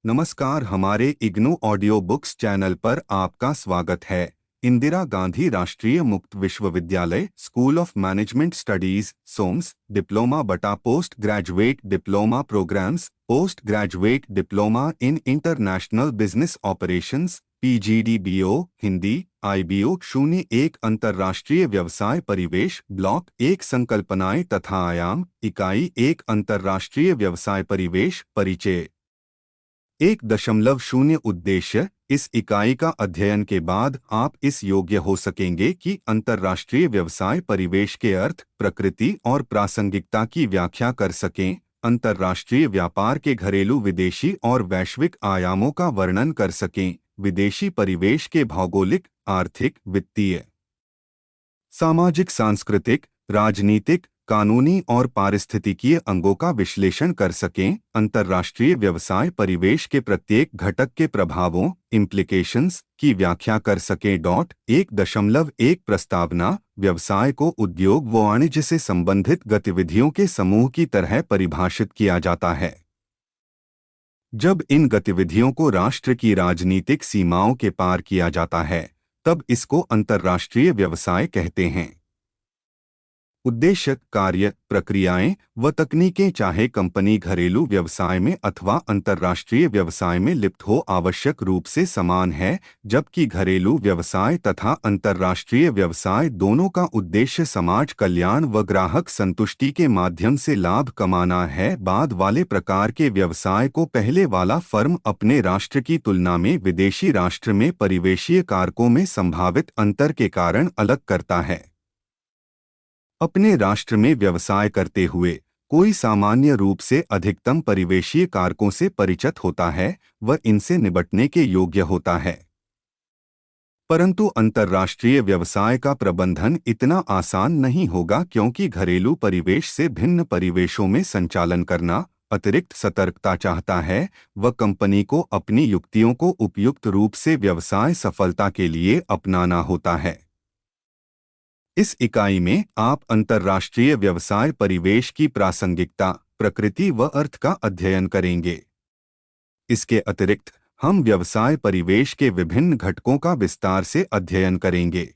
नमस्कार, हमारे IGNOU audio books channel पर आपका स्वागत है। इंदिरा गांधी राष्ट्रीय मुक्त विश्वविद्यालय school of management studies SOMS diploma बटा post graduate diploma programmes post graduate diploma in international business operations PGDBO Hindi IBO 01 अंतर्राष्ट्रीय व्यवसाय परिवेश ब्लॉक 1 संकल्पनाएं तथा आयाम इकाई 1 अंतर्राष्ट्रीय व्यवसाय परिवेश परिचय 1.0 उद्देश्य। इस इकाई का अध्ययन के बाद आप इस योग्य हो सकेंगे कि अंतर्राष्ट्रीय व्यवसाय परिवेश के अर्थ, प्रकृति और प्रासंगिकता की व्याख्या कर सकें, अंतर्राष्ट्रीय व्यापार के घरेलू, विदेशी और वैश्विक आयामों का वर्णन कर सकें, विदेशी परिवेश के भौगोलिक, आर्थिक, वित्तीय, सामाजिक, सांस्कृतिक, राजनीतिक, कानूनी और पारिस्थितिकीय अंगों का विश्लेषण कर सकें, अंतर्राष्ट्रीय व्यवसाय परिवेश के प्रत्येक घटक के प्रभावों इम्प्लीकेशंस की व्याख्या कर सकें। 1.1 प्रस्तावना। व्यवसाय को उद्योग व वाणिज्य से संबंधित गतिविधियों के समूह की तरह परिभाषित किया जाता है। जब इन गतिविधियों को राष्ट्र की राजनीतिक सीमाओं के पार किया जाता है, तब इसको अंतर्राष्ट्रीय व्यवसाय कहते हैं। उद्देश्य, कार्य, प्रक्रियाएं व तकनीकें चाहे कंपनी घरेलू व्यवसाय में अथवा अंतर्राष्ट्रीय व्यवसाय में लिप्त हो, आवश्यक रूप से समान है, जबकि घरेलू व्यवसाय तथा अंतर्राष्ट्रीय व्यवसाय दोनों का उद्देश्य समाज कल्याण व ग्राहक संतुष्टि के माध्यम से लाभ कमाना है। बाद वाले प्रकार के व्यवसाय को पहले वाला फर्म अपने राष्ट्र की तुलना में विदेशी राष्ट्र में परिवेशीय कारकों में संभावित अंतर के कारण अलग करता है। अपने राष्ट्र में व्यवसाय करते हुए कोई सामान्य रूप से अधिकतम परिवेशीय कारकों से परिचित होता है व इनसे निपटने के योग्य होता है। परंतु अंतर्राष्ट्रीय व्यवसाय का प्रबंधन इतना आसान नहीं होगा, क्योंकि घरेलू परिवेश से भिन्न परिवेशों में संचालन करना अतिरिक्त सतर्कता चाहता है व कंपनी को अपनी युक्तियों को उपयुक्त रूप से व्यवसाय सफलता के लिए अपनाना होता है। इस इकाई में आप अंतर्राष्ट्रीय व्यवसाय परिवेश की प्रासंगिकता, प्रकृति व अर्थ का अध्ययन करेंगे। इसके अतिरिक्त हम व्यवसाय परिवेश के विभिन्न घटकों का विस्तार से अध्ययन करेंगे।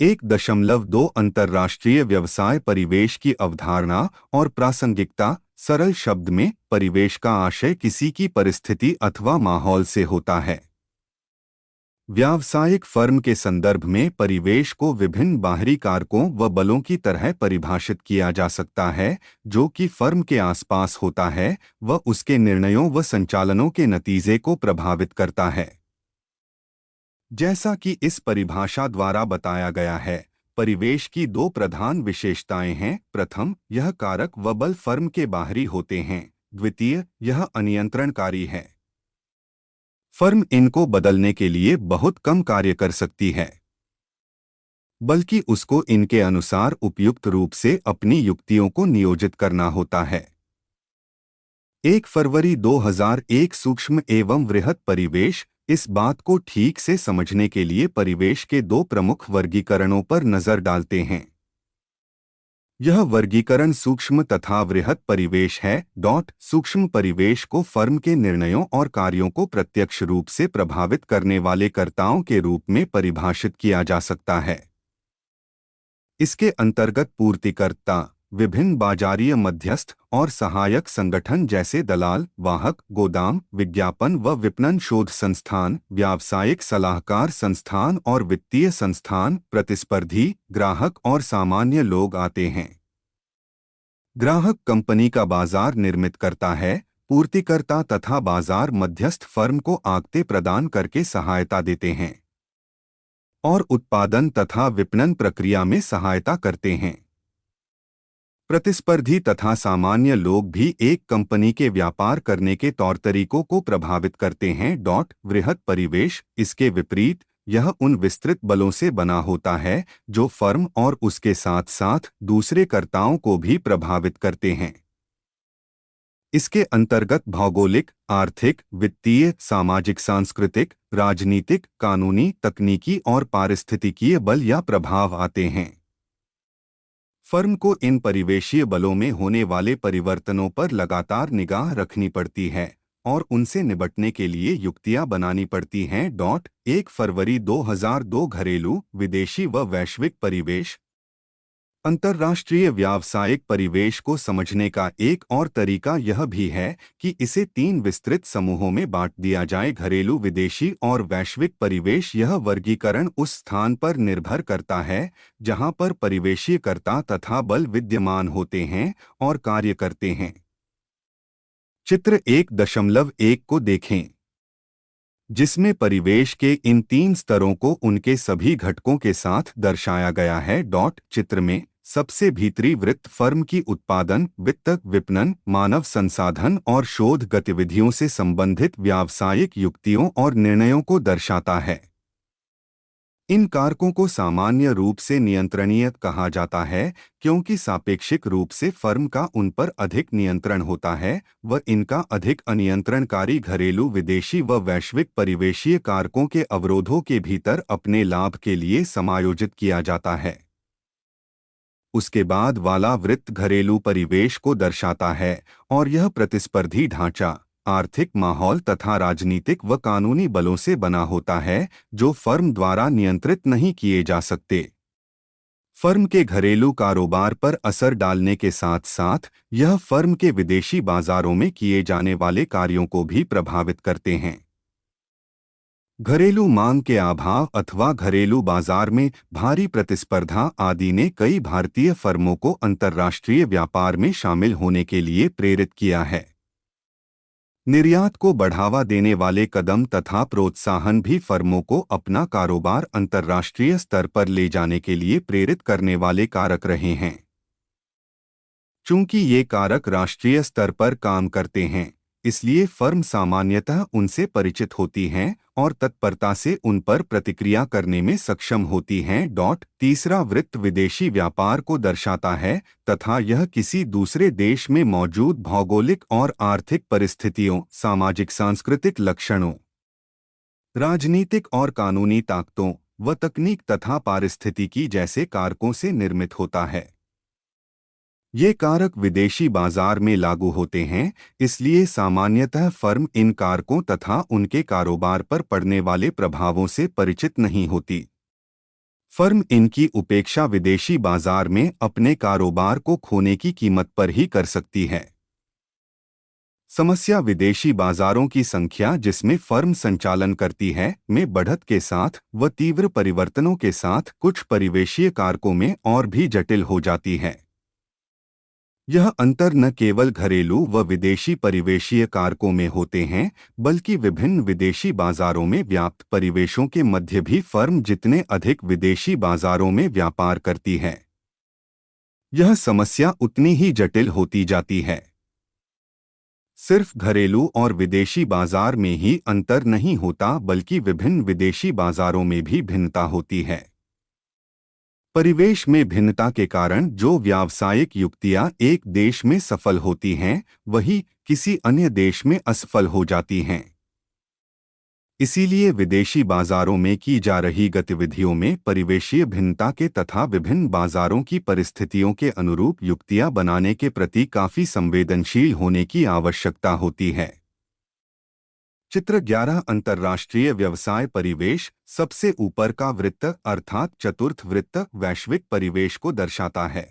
1.2 अंतर्राष्ट्रीय व्यवसाय परिवेश की अवधारणा और प्रासंगिकता। सरल शब्द में, परिवेश का आशय किसी की परिस्थिति अथवा माहौल से होता है। व्यावसायिक फर्म के संदर्भ में परिवेश को विभिन्न बाहरी कारकों व बलों की तरह परिभाषित किया जा सकता है, जो कि फर्म के आसपास होता है व उसके निर्णयों व संचालनों के नतीजे को प्रभावित करता है। जैसा कि इस परिभाषा द्वारा बताया गया है, परिवेश की दो प्रधान विशेषताएं हैं। प्रथम, यह कारक व बल फर्म के बाहरी होते हैं। द्वितीय, यह अनियंत्रणकारी है। फर्म इनको बदलने के लिए बहुत कम कार्य कर सकती है, बल्कि उसको इनके अनुसार उपयुक्त रूप से अपनी युक्तियों को नियोजित करना होता है। 1 फरवरी 2001 सूक्ष्म एवं वृहत परिवेश। इस बात को ठीक से समझने के लिए परिवेश के दो प्रमुख वर्गीकरणों पर नजर डालते हैं। यह वर्गीकरण सूक्ष्म तथा वृहत परिवेश है। सूक्ष्म परिवेश को फर्म के निर्णयों और कार्यों को प्रत्यक्ष रूप से प्रभावित करने वाले कर्ताओं के रूप में परिभाषित किया जा सकता है। इसके अंतर्गत पूर्तिकर्ता, विभिन्न बाजारीय मध्यस्थ और सहायक संगठन जैसे दलाल, वाहक, गोदाम, विज्ञापन व विपणन शोध संस्थान, व्यावसायिक सलाहकार संस्थान और वित्तीय संस्थान, प्रतिस्पर्धी, ग्राहक और सामान्य लोग आते हैं। ग्राहक कंपनी का बाजार निर्मित करता है। पूर्तिकर्ता तथा बाजार मध्यस्थ फर्म को आगते प्रदान करके सहायता देते हैं और उत्पादन तथा विपणन प्रक्रिया में सहायता करते हैं। प्रतिस्पर्धी तथा सामान्य लोग भी एक कंपनी के व्यापार करने के तौर तरीकों को प्रभावित करते हैं। वृहत परिवेश, इसके विपरीत, यह उन विस्तृत बलों से बना होता है जो फर्म और उसके साथ साथ दूसरे कर्ताओं को भी प्रभावित करते हैं। इसके अंतर्गत भौगोलिक, आर्थिक, वित्तीय, सामाजिक, सांस्कृतिक, राजनीतिक, कानूनी, तकनीकी और पारिस्थितिकीय बल या प्रभाव आते हैं। फर्म को इन परिवेशीय बलों में होने वाले परिवर्तनों पर लगातार निगाह रखनी पड़ती है और उनसे निपटने के लिए युक्तियां बनानी पड़ती हैं। 1 फरवरी 2002 घरेलू, विदेशी व वैश्विक परिवेश। अंतर्राष्ट्रीय व्यावसायिक परिवेश को समझने का एक और तरीका यह भी है कि इसे 3 विस्तृत समूहों में बांट दिया जाए: घरेलू, विदेशी और वैश्विक परिवेश। यह वर्गीकरण उस स्थान पर निर्भर करता है जहां पर परिवेशीयकर्ता तथा बल विद्यमान होते हैं और कार्य करते हैं। चित्र 1.1 को देखें, जिसमें परिवेश के इन 3 स्तरों को उनके सभी घटकों के साथ दर्शाया गया है। चित्र में सबसे भीतरी वृत्त फर्म की उत्पादन, वित्त, विपणन, मानव संसाधन और शोध गतिविधियों से संबंधित व्यावसायिक युक्तियों और निर्णयों को दर्शाता है। इन कारकों को सामान्य रूप से नियंत्रणीय कहा जाता है क्योंकि सापेक्षिक रूप से फर्म का उन पर अधिक नियंत्रण होता है व इनका अधिक अनियंत्रणकारी घरेलू, विदेशी व वैश्विक परिवेशीय कारकों के अवरोधों के भीतर अपने लाभ के लिए समायोजित किया जाता है। उसके बाद वाला वृत्त घरेलू परिवेश को दर्शाता है और यह प्रतिस्पर्धी ढांचा, आर्थिक माहौल तथा राजनीतिक व कानूनी बलों से बना होता है जो फर्म द्वारा नियंत्रित नहीं किए जा सकते। फर्म के घरेलू कारोबार पर असर डालने के साथ साथ यह फर्म के विदेशी बाजारों में किए जाने वाले कार्यों को भी प्रभावित करते हैं। घरेलू मांग के अभाव अथवा घरेलू बाजार में भारी प्रतिस्पर्धा आदि ने कई भारतीय फर्मों को अंतर्राष्ट्रीय व्यापार में शामिल होने के लिए प्रेरित किया है। निर्यात को बढ़ावा देने वाले कदम तथा प्रोत्साहन भी फर्मों को अपना कारोबार अंतर्राष्ट्रीय स्तर पर ले जाने के लिए प्रेरित करने वाले कारक रहे हैं। चूंकि ये कारक राष्ट्रीय स्तर पर काम करते हैं, इसलिए फर्म सामान्यतः उनसे परिचित होती हैं और तत्परता से उन पर प्रतिक्रिया करने में सक्षम होती हैं। तीसरा वृत्त विदेशी व्यापार को दर्शाता है तथा यह किसी दूसरे देश में मौजूद भौगोलिक और आर्थिक परिस्थितियों, सामाजिक सांस्कृतिक लक्षणों, राजनीतिक और कानूनी ताकतों व तकनीक तथा पारिस्थितिकी जैसे कारकों से निर्मित होता है। ये कारक विदेशी बाजार में लागू होते हैं, इसलिए सामान्यतः फर्म इन कारकों तथा उनके कारोबार पर पड़ने वाले प्रभावों से परिचित नहीं होती। फर्म इनकी उपेक्षा विदेशी बाजार में अपने कारोबार को खोने की कीमत पर ही कर सकती है। समस्या विदेशी बाजारों की संख्या जिसमें फर्म संचालन करती है में बढ़त के साथ व तीव्र परिवर्तनों के साथ कुछ परिवेशीय कारकों में और भी जटिल हो जाती है। यह अंतर न केवल घरेलू व विदेशी परिवेशीय कारकों में होते हैं, बल्कि विभिन्न विदेशी बाजारों में व्याप्त परिवेशों के मध्य भी फर्म जितने अधिक विदेशी बाजारों में व्यापार करती है, यह समस्या उतनी ही जटिल होती जाती है। सिर्फ घरेलू और विदेशी बाजार में ही अंतर नहीं होता, बल्कि विभिन्न विदेशी बाजारों में भी भिन्नता होती है। परिवेश में भिन्नता के कारण जो व्यावसायिक युक्तियां एक देश में सफल होती हैं, वही किसी अन्य देश में असफल हो जाती हैं। इसीलिए विदेशी बाजारों में की जा रही गतिविधियों में परिवेशीय भिन्नता के तथा विभिन्न बाजारों की परिस्थितियों के अनुरूप युक्तियां बनाने के प्रति काफी संवेदनशील होने की आवश्यकता होती है। चित्र 11 अंतर्राष्ट्रीय व्यवसाय परिवेश। सबसे ऊपर का वृत्त अर्थात चतुर्थ वृत्त वैश्विक परिवेश को दर्शाता है।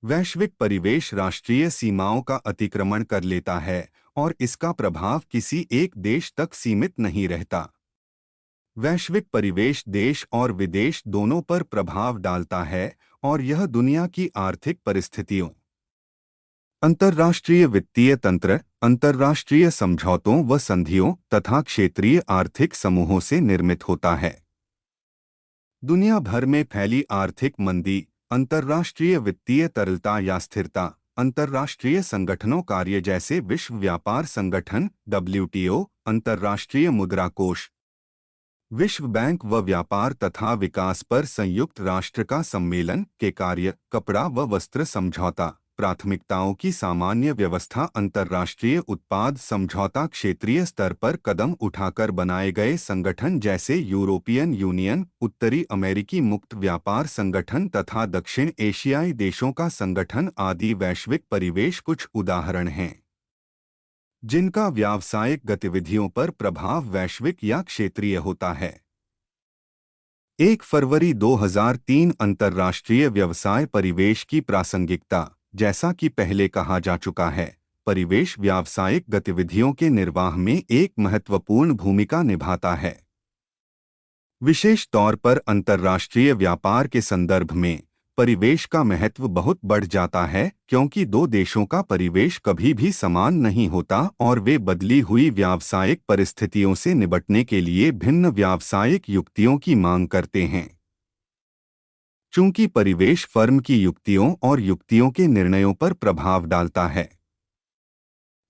वैश्विक परिवेश राष्ट्रीय सीमाओं का अतिक्रमण कर लेता है और इसका प्रभाव किसी एक देश तक सीमित नहीं रहता। वैश्विक परिवेश देश और विदेश दोनों पर प्रभाव डालता है और यह दुनिया की आर्थिक परिस्थितियों, अंतर्राष्ट्रीय वित्तीय तंत्र, अंतर्राष्ट्रीय समझौतों व संधियों तथा क्षेत्रीय आर्थिक समूहों से निर्मित होता है। दुनिया भर में फैली आर्थिक मंदी, अंतर्राष्ट्रीय वित्तीय तरलता या स्थिरता, अंतर्राष्ट्रीय संगठनों कार्य जैसे विश्व व्यापार संगठन WTO, अंतर्राष्ट्रीय मुद्रा कोष, विश्व बैंक व व्यापार तथा विकास पर संयुक्त राष्ट्र का सम्मेलन के कार्य, कपड़ा व वस्त्र समझौता, प्राथमिकताओं की सामान्य व्यवस्था, अंतर्राष्ट्रीय उत्पाद समझौता, क्षेत्रीय स्तर पर कदम उठाकर बनाए गए संगठन जैसे यूरोपियन यूनियन, उत्तरी अमेरिकी मुक्त व्यापार संगठन तथा दक्षिण एशियाई देशों का संगठन आदि वैश्विक परिवेश कुछ उदाहरण हैं। जिनका व्यावसायिक गतिविधियों पर प्रभाव वैश्विक या क्षेत्रीय होता है। 1 फरवरी 2003 अंतर्राष्ट्रीय व्यवसाय परिवेश की प्रासंगिकता। जैसा कि पहले कहा जा चुका है, परिवेश व्यावसायिक गतिविधियों के निर्वाह में एक महत्वपूर्ण भूमिका निभाता है। विशेष तौर पर अंतर्राष्ट्रीय व्यापार के संदर्भ में परिवेश का महत्व बहुत बढ़ जाता है, क्योंकि दो देशों का परिवेश कभी भी समान नहीं होता और वे बदली हुई व्यावसायिक परिस्थितियों से निपटने के लिए भिन्न व्यावसायिक युक्तियों की मांग करते हैं। चूंकि परिवेश फर्म की युक्तियों और युक्तियों के निर्णयों पर प्रभाव डालता है,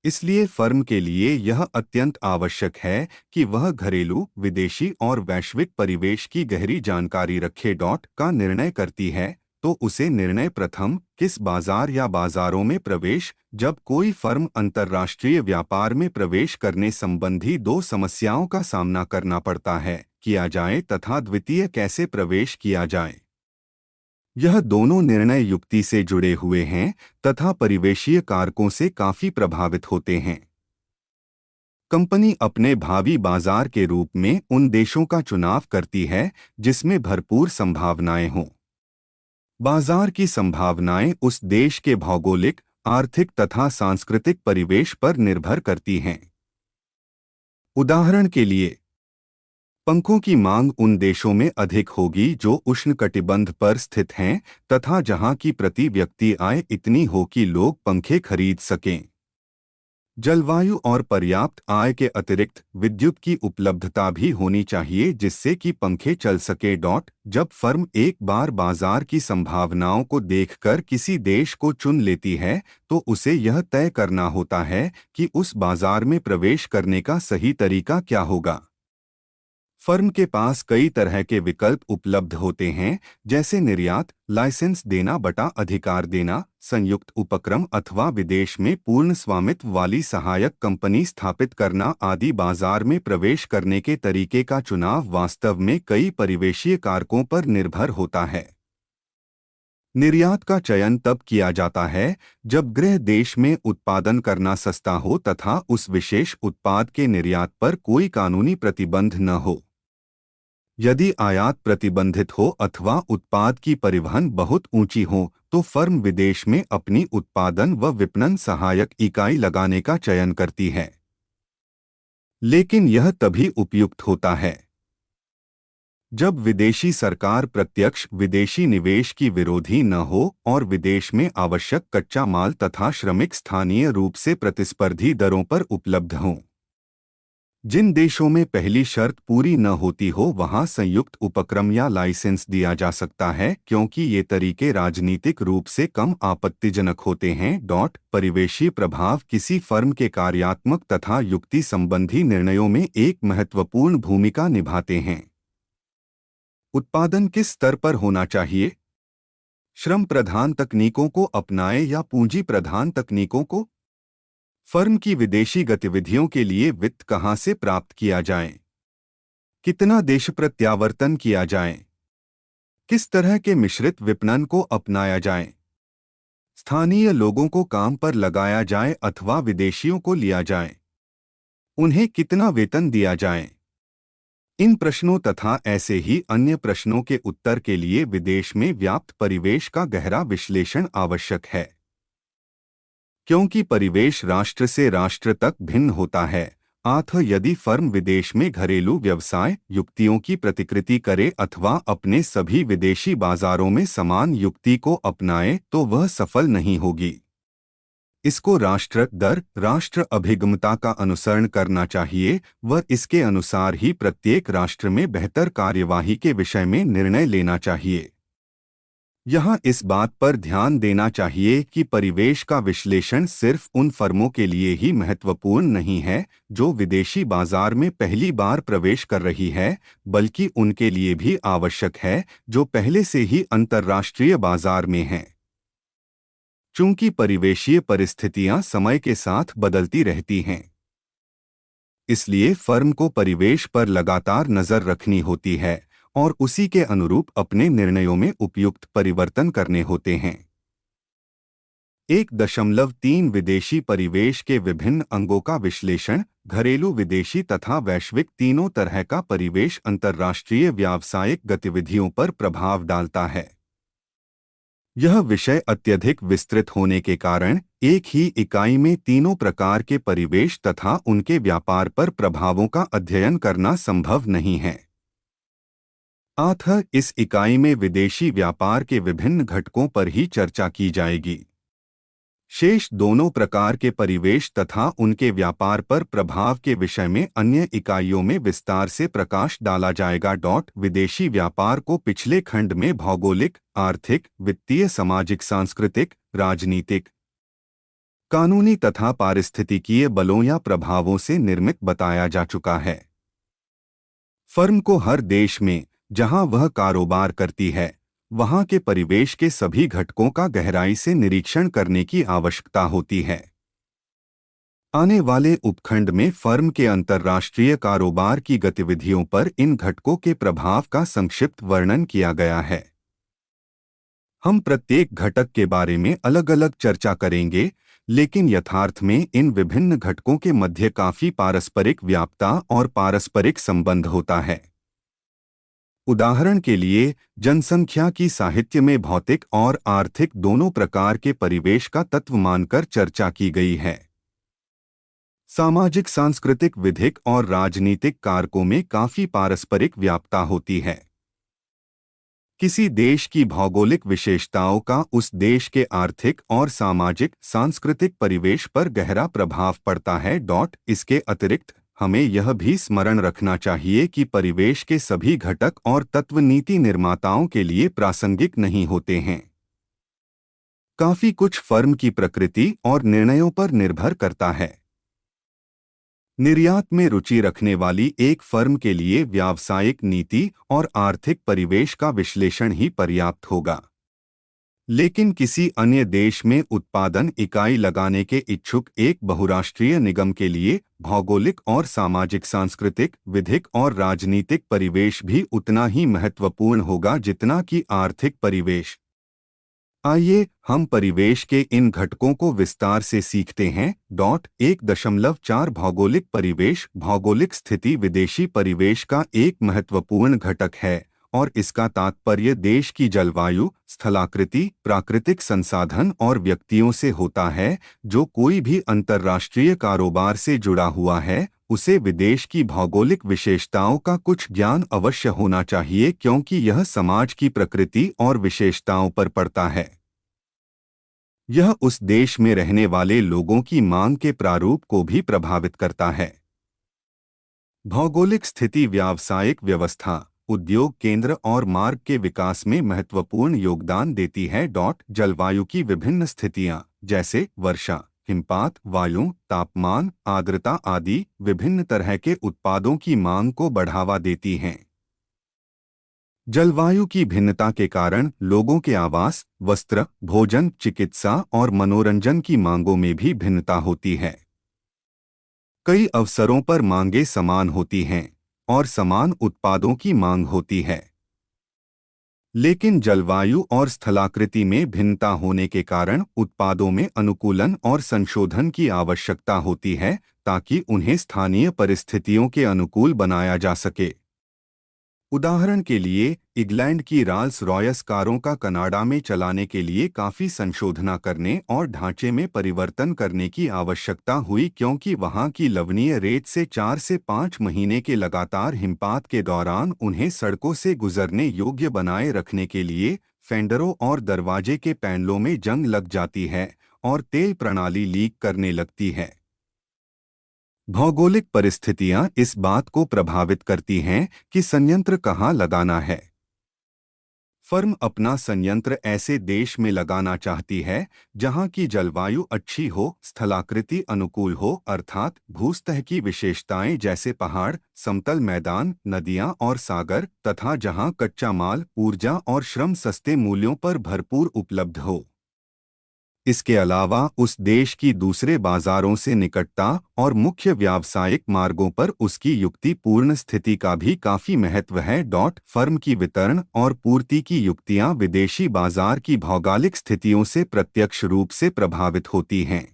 इसलिए फर्म के लिए यह अत्यंत आवश्यक है कि वह घरेलू, विदेशी और वैश्विक परिवेश की गहरी जानकारी रखे। का निर्णय करती है तो उसे निर्णय प्रथम किस बाजार या बाजारों में प्रवेश, जब कोई फर्म अंतर्राष्ट्रीय व्यापार में प्रवेश करने संबंधी दो समस्याओं का सामना करना पड़ता है, किया जाए तथा द्वितीय कैसे प्रवेश किया जाए। यह दोनों निर्णय युक्ति से जुड़े हुए हैं तथा परिवेशीय कारकों से काफी प्रभावित होते हैं। कंपनी अपने भावी बाजार के रूप में उन देशों का चुनाव करती है जिसमें भरपूर संभावनाएं हों। बाजार की संभावनाएं उस देश के भौगोलिक, आर्थिक तथा सांस्कृतिक परिवेश पर निर्भर करती हैं। उदाहरण के लिए, पंखों की मांग उन देशों में अधिक होगी जो उष्णकटिबंध पर स्थित हैं तथा जहां की प्रति व्यक्ति आय इतनी हो कि लोग पंखे खरीद सकें। जलवायु और पर्याप्त आय के अतिरिक्त विद्युत की उपलब्धता भी होनी चाहिए जिससे कि पंखे चल सके। जब फर्म एक बार बाजार की संभावनाओं को देखकर किसी देश को चुन लेती है तो उसे यह तय करना होता है कि उस बाजार में प्रवेश करने का सही तरीका क्या होगा। फर्म के पास कई तरह के विकल्प उपलब्ध होते हैं, जैसे निर्यात, लाइसेंस देना, बटा अधिकार देना, संयुक्त उपक्रम अथवा विदेश में पूर्ण स्वामित्व वाली सहायक कंपनी स्थापित करना आदि। बाजार में प्रवेश करने के तरीके का चुनाव वास्तव में कई परिवेशीय कारकों पर निर्भर होता है। निर्यात का चयन तब किया जाता है जब गृह देश में उत्पादन करना सस्ता हो तथा उस विशेष उत्पाद के निर्यात पर कोई कानूनी प्रतिबंध न हो। यदि आयात प्रतिबंधित हो अथवा उत्पाद की परिवहन बहुत ऊंची हो तो फर्म विदेश में अपनी उत्पादन व विपणन सहायक इकाई लगाने का चयन करती है। लेकिन यह तभी उपयुक्त होता है जब विदेशी सरकार प्रत्यक्ष विदेशी निवेश की विरोधी न हो और विदेश में आवश्यक कच्चा माल तथा श्रमिक स्थानीय रूप से प्रतिस्पर्धी दरों पर उपलब्ध हों। जिन देशों में पहली शर्त पूरी न होती हो वहां संयुक्त उपक्रम या लाइसेंस दिया जा सकता है, क्योंकि ये तरीके राजनीतिक रूप से कम आपत्तिजनक होते हैं। परिवेशीय प्रभाव किसी फर्म के कार्यात्मक तथा युक्ति संबंधी निर्णयों में एक महत्वपूर्ण भूमिका निभाते हैं। उत्पादन किस स्तर पर होना चाहिए? श्रम प्रधान तकनीकों को अपनाएं या पूंजी प्रधान तकनीकों को? फर्म की विदेशी गतिविधियों के लिए वित्त कहां से प्राप्त किया जाए? कितना देश प्रत्यावर्तन किया जाए? किस तरह के मिश्रित विपणन को अपनाया जाए? स्थानीय लोगों को काम पर लगाया जाए अथवा विदेशियों को लिया जाए? उन्हें कितना वेतन दिया जाए? इन प्रश्नों तथा ऐसे ही अन्य प्रश्नों के उत्तर के लिए विदेश में व्याप्त परिवेश का गहरा विश्लेषण आवश्यक है। क्योंकि परिवेश राष्ट्र से राष्ट्र तक भिन्न होता है, अतः यदि फर्म विदेश में घरेलू व्यवसाय युक्तियों की प्रतिकृति करे अथवा अपने सभी विदेशी बाजारों में समान युक्ति को अपनाए तो वह सफल नहीं होगी। इसको राष्ट्र दर, राष्ट्र अभिगमता का अनुसरण करना चाहिए व इसके अनुसार ही प्रत्येक राष्ट्र में बेहतर कार्यवाही के विषय में निर्णय लेना चाहिए। यहाँ इस बात पर ध्यान देना चाहिए कि परिवेश का विश्लेषण सिर्फ उन फर्मों के लिए ही महत्वपूर्ण नहीं है जो विदेशी बाजार में पहली बार प्रवेश कर रही है, बल्कि उनके लिए भी आवश्यक है जो पहले से ही अंतर्राष्ट्रीय बाजार में हैं। चूंकि परिवेशीय परिस्थितियां समय के साथ बदलती रहती हैं, इसलिए फर्म को परिवेश पर लगातार नजर रखनी होती है और उसी के अनुरूप अपने निर्णयों में उपयुक्त परिवर्तन करने होते हैं। 1.3 विदेशी परिवेश के विभिन्न अंगों का विश्लेषण, घरेलू, विदेशी तथा वैश्विक तीनों तरह का परिवेश अंतर्राष्ट्रीय व्यावसायिक गतिविधियों पर प्रभाव डालता है। यह विषय अत्यधिक विस्तृत होने के कारण एक ही इकाई में तीनों प्रकार के परिवेश तथा उनके व्यापार पर प्रभावों का अध्ययन करना संभव नहीं है। अतः इस इकाई में विदेशी व्यापार के विभिन्न घटकों पर ही चर्चा की जाएगी। शेष दोनों प्रकार के परिवेश तथा उनके व्यापार पर प्रभाव के विषय में अन्य इकाइयों में विस्तार से प्रकाश डाला जाएगा। विदेशी व्यापार को पिछले खंड में भौगोलिक, आर्थिक, वित्तीय, सामाजिक, सांस्कृतिक, राजनीतिक, कानूनी तथा पारिस्थितिकीय बलों या प्रभावों से निर्मित बताया जा चुका है। फर्म को हर देश में जहां वह कारोबार करती है वहां के परिवेश के सभी घटकों का गहराई से निरीक्षण करने की आवश्यकता होती है। आने वाले उपखंड में फर्म के अंतर्राष्ट्रीय कारोबार की गतिविधियों पर इन घटकों के प्रभाव का संक्षिप्त वर्णन किया गया है। हम प्रत्येक घटक के बारे में अलग अलग चर्चा करेंगे, लेकिन यथार्थ में इन विभिन्न घटकों के मध्य काफी पारस्परिक व्याप्तता और पारस्परिक संबंध होता है। उदाहरण के लिए, जनसंख्या की साहित्य में भौतिक और आर्थिक दोनों प्रकार के परिवेश का तत्व मानकर चर्चा की गई है। सामाजिक, सांस्कृतिक, विधिक और राजनीतिक कारकों में काफी पारस्परिक व्याप्तता होती है। किसी देश की भौगोलिक विशेषताओं का उस देश के आर्थिक और सामाजिक, सांस्कृतिक परिवेश पर गहरा प्रभाव पड़ता है। इसके अतिरिक्त हमें यह भी स्मरण रखना चाहिए कि परिवेश के सभी घटक और तत्व नीति निर्माताओं के लिए प्रासंगिक नहीं होते हैं। काफी कुछ फर्म की प्रकृति और निर्णयों पर निर्भर करता है। निर्यात में रुचि रखने वाली एक फर्म के लिए व्यावसायिक नीति और आर्थिक परिवेश का विश्लेषण ही पर्याप्त होगा, लेकिन किसी अन्य देश में उत्पादन इकाई लगाने के इच्छुक एक बहुराष्ट्रीय निगम के लिए भौगोलिक और सामाजिक, सांस्कृतिक, विधिक और राजनीतिक परिवेश भी उतना ही महत्वपूर्ण होगा जितना कि आर्थिक परिवेश। आइए हम परिवेश के इन घटकों को विस्तार से सीखते हैं। 1.4 भौगोलिक परिवेश। भौगोलिक स्थिति विदेशी परिवेश का एक महत्वपूर्ण घटक है और इसका तात्पर्य देश की जलवायु, स्थलाकृति, प्राकृतिक संसाधन और व्यक्तियों से होता है। जो कोई भी अंतर्राष्ट्रीय कारोबार से जुड़ा हुआ है उसे विदेश की भौगोलिक विशेषताओं का कुछ ज्ञान अवश्य होना चाहिए, क्योंकि यह समाज की प्रकृति और विशेषताओं पर पड़ता है। यह उस देश में रहने वाले लोगों की मांग के प्रारूप को भी प्रभावित करता है। भौगोलिक स्थिति व्यावसायिक व्यवस्था, उद्योग केंद्र और मार्ग के विकास में महत्वपूर्ण योगदान देती है। जलवायु की विभिन्न स्थितियां जैसे वर्षा, हिमपात, वायु, तापमान, आर्द्रता आदि विभिन्न तरह के उत्पादों की मांग को बढ़ावा देती हैं। जलवायु की भिन्नता के कारण लोगों के आवास, वस्त्र, भोजन, चिकित्सा और मनोरंजन की मांगों में भी भिन्नता होती है। कई अवसरों पर मांगें समान होती हैं और समान उत्पादों की मांग होती है, लेकिन जलवायु और स्थलाकृति में भिन्नता होने के कारण उत्पादों में अनुकूलन और संशोधन की आवश्यकता होती है ताकि उन्हें स्थानीय परिस्थितियों के अनुकूल बनाया जा सके। उदाहरण के लिए, इंग्लैंड की राल्स रॉयस कारों का कनाडा में चलाने के लिए काफ़ी संशोधन करने और ढांचे में परिवर्तन करने की आवश्यकता हुई, क्योंकि वहां की लवणीय रेत से 4 से 5 महीने के लगातार हिमपात के दौरान उन्हें सड़कों से गुजरने योग्य बनाए रखने के लिए फेंडरों और दरवाजे के पैनलों में जंग लग जाती है और तेल प्रणाली लीक करने लगती है। भौगोलिक परिस्थितियां इस बात को प्रभावित करती हैं कि संयंत्र कहाँ लगाना है। फर्म अपना संयंत्र ऐसे देश में लगाना चाहती है जहां की जलवायु अच्छी हो, स्थलाकृति अनुकूल हो, अर्थात भूसतह की विशेषताएं जैसे पहाड़, समतल मैदान, नदियां और सागर, तथा जहां कच्चा माल, ऊर्जा और श्रम सस्ते मूल्यों पर भरपूर उपलब्ध हो। इसके अलावा उस देश की दूसरे बाजारों से निकटता और मुख्य व्यावसायिक मार्गों पर उसकी युक्तिपूर्ण स्थिति का भी काफी महत्व है। फर्म की वितरण और पूर्ति की युक्तियां विदेशी बाजार की भौगोलिक स्थितियों से प्रत्यक्ष रूप से प्रभावित होती हैं।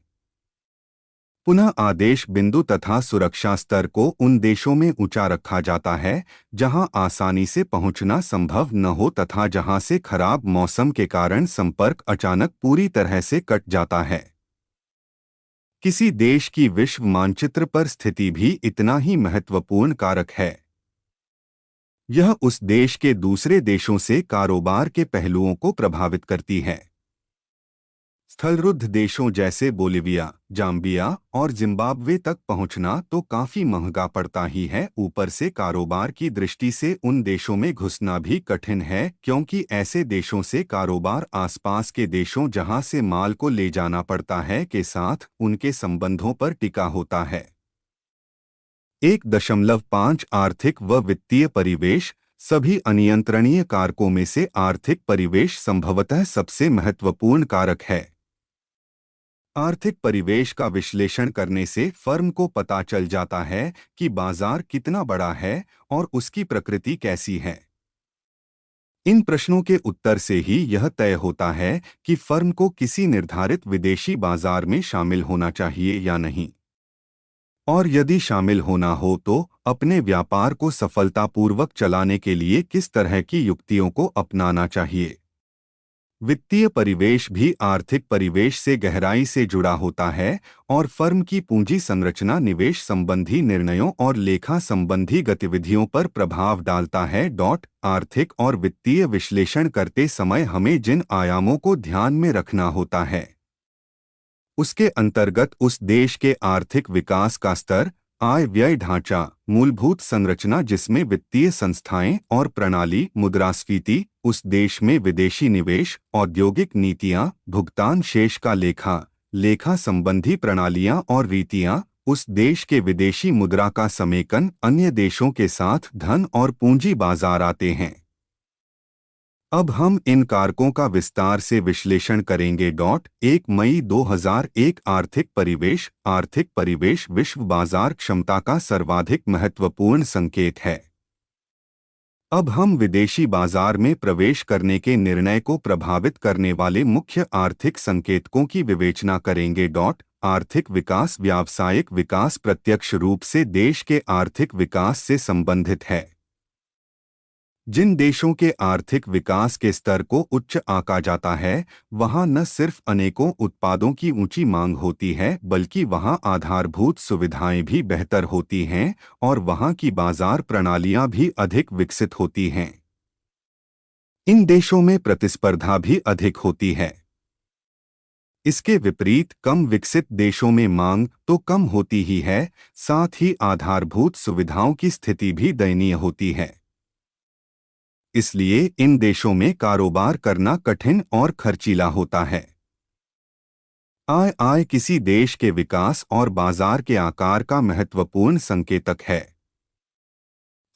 पुनः आदेश बिंदु तथा सुरक्षा स्तर को उन देशों में ऊंचा रखा जाता है जहां आसानी से पहुंचना संभव न हो तथा जहां से खराब मौसम के कारण संपर्क अचानक पूरी तरह से कट जाता है। किसी देश की विश्व मानचित्र पर स्थिति भी इतना ही महत्वपूर्ण कारक है। यह उस देश के दूसरे देशों से कारोबार के पहलुओं को प्रभावित करती है। स्थलरुद्ध देशों जैसे बोलिविया, जाम्बिया और जिम्बाब्वे तक पहुंचना तो काफी महंगा पड़ता ही है, ऊपर से कारोबार की दृष्टि से उन देशों में घुसना भी कठिन है, क्योंकि ऐसे देशों से कारोबार आसपास के देशों जहां से माल को ले जाना पड़ता है के साथ उनके संबंधों पर टिका होता है। 1.5 आर्थिक व वित्तीय परिवेश। सभी अनियंत्रणीय कारकों में से आर्थिक परिवेश संभवतः सबसे महत्वपूर्ण कारक है। आर्थिक परिवेश का विश्लेषण करने से फर्म को पता चल जाता है कि बाजार कितना बड़ा है और उसकी प्रकृति कैसी है। इन प्रश्नों के उत्तर से ही यह तय होता है कि फर्म को किसी निर्धारित विदेशी बाजार में शामिल होना चाहिए या नहीं, और यदि शामिल होना हो तो अपने व्यापार को सफलतापूर्वक चलाने के लिए किस तरह की युक्तियों को अपनाना चाहिए। वित्तीय परिवेश भी आर्थिक परिवेश से गहराई से जुड़ा होता है और फर्म की पूंजी संरचना, निवेश संबंधी निर्णयों और लेखा संबंधी गतिविधियों पर प्रभाव डालता है। आर्थिक और वित्तीय विश्लेषण करते समय हमें जिन आयामों को ध्यान में रखना होता है उसके अंतर्गत उस देश के आर्थिक विकास का स्तर, आय व्यय ढांचा, मूलभूत संरचना जिसमें वित्तीय संस्थाएं और प्रणाली, मुद्रास्फीति, उस देश में विदेशी निवेश, औद्योगिक नीतियां, भुगतान शेष का लेखा संबंधी प्रणालियां और रीतियां, उस देश के विदेशी मुद्रा का समेकन, अन्य देशों के साथ धन और पूंजी बाजार आते हैं। अब हम इन कारकों का विस्तार से विश्लेषण करेंगे। 1 मई 2001 आर्थिक परिवेश विश्व बाजार क्षमता का सर्वाधिक महत्वपूर्ण संकेत है। अब हम विदेशी बाजार में प्रवेश करने के निर्णय को प्रभावित करने वाले मुख्य आर्थिक संकेतकों की विवेचना करेंगे। आर्थिक विकास। व्यावसायिक विकास प्रत्यक्ष रूप से देश के आर्थिक विकास से संबंधित है। जिन देशों के आर्थिक विकास के स्तर को उच्च आंका जाता है वहां न सिर्फ अनेकों उत्पादों की ऊंची मांग होती है बल्कि वहां आधारभूत सुविधाएं भी बेहतर होती हैं और वहां की बाजार प्रणालियां भी अधिक विकसित होती हैं। इन देशों में प्रतिस्पर्धा भी अधिक होती है। इसके विपरीत कम विकसित देशों में मांग तो कम होती ही है, साथ ही आधारभूत सुविधाओं की स्थिति भी दयनीय होती है। इसलिए इन देशों में कारोबार करना कठिन और खर्चीला होता है। आय किसी देश के विकास और बाजार के आकार का महत्वपूर्ण संकेतक है।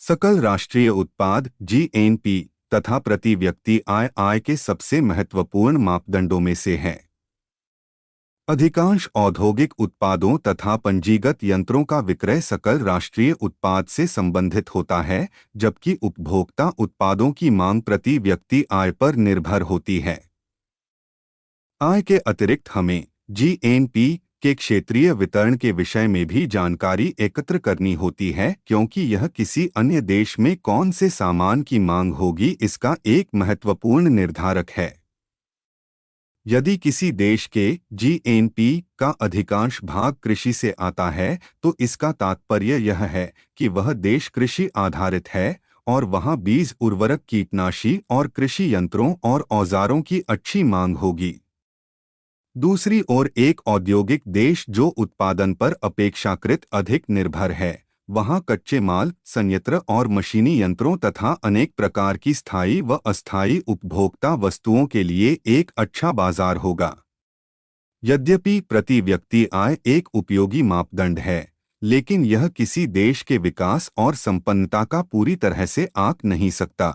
सकल राष्ट्रीय उत्पाद (जीएनपी) तथा प्रति व्यक्ति आय के सबसे महत्वपूर्ण मापदंडों में से है। अधिकांश औद्योगिक उत्पादों तथा पंजीगत यंत्रों का विक्रय सकल राष्ट्रीय उत्पाद से संबंधित होता है, जबकि उपभोक्ता उत्पादों की मांग प्रति व्यक्ति आय पर निर्भर होती है। आय के अतिरिक्त हमें जीएनपी के क्षेत्रीय वितरण के विषय में भी जानकारी एकत्र करनी होती है, क्योंकि यह किसी अन्य देश में कौन से सामान की मांग होगी इसका एक महत्वपूर्ण निर्धारक है। यदि किसी देश के जीएनपी का अधिकांश भाग कृषि से आता है तो इसका तात्पर्य यह है कि वह देश कृषि आधारित है और वहां बीज, उर्वरक, कीटनाशी और कृषि यंत्रों और औजारों की अच्छी मांग होगी। दूसरी ओर एक औद्योगिक देश जो उत्पादन पर अपेक्षाकृत अधिक निर्भर है, वहां कच्चे माल, संयंत्र और मशीनी यंत्रों तथा अनेक प्रकार की स्थायी व अस्थायी उपभोक्ता वस्तुओं के लिए एक अच्छा बाजार होगा। यद्यपि प्रति व्यक्ति आय एक उपयोगी मापदंड है, लेकिन यह किसी देश के विकास और संपन्नता का पूरी तरह से आंक नहीं सकता।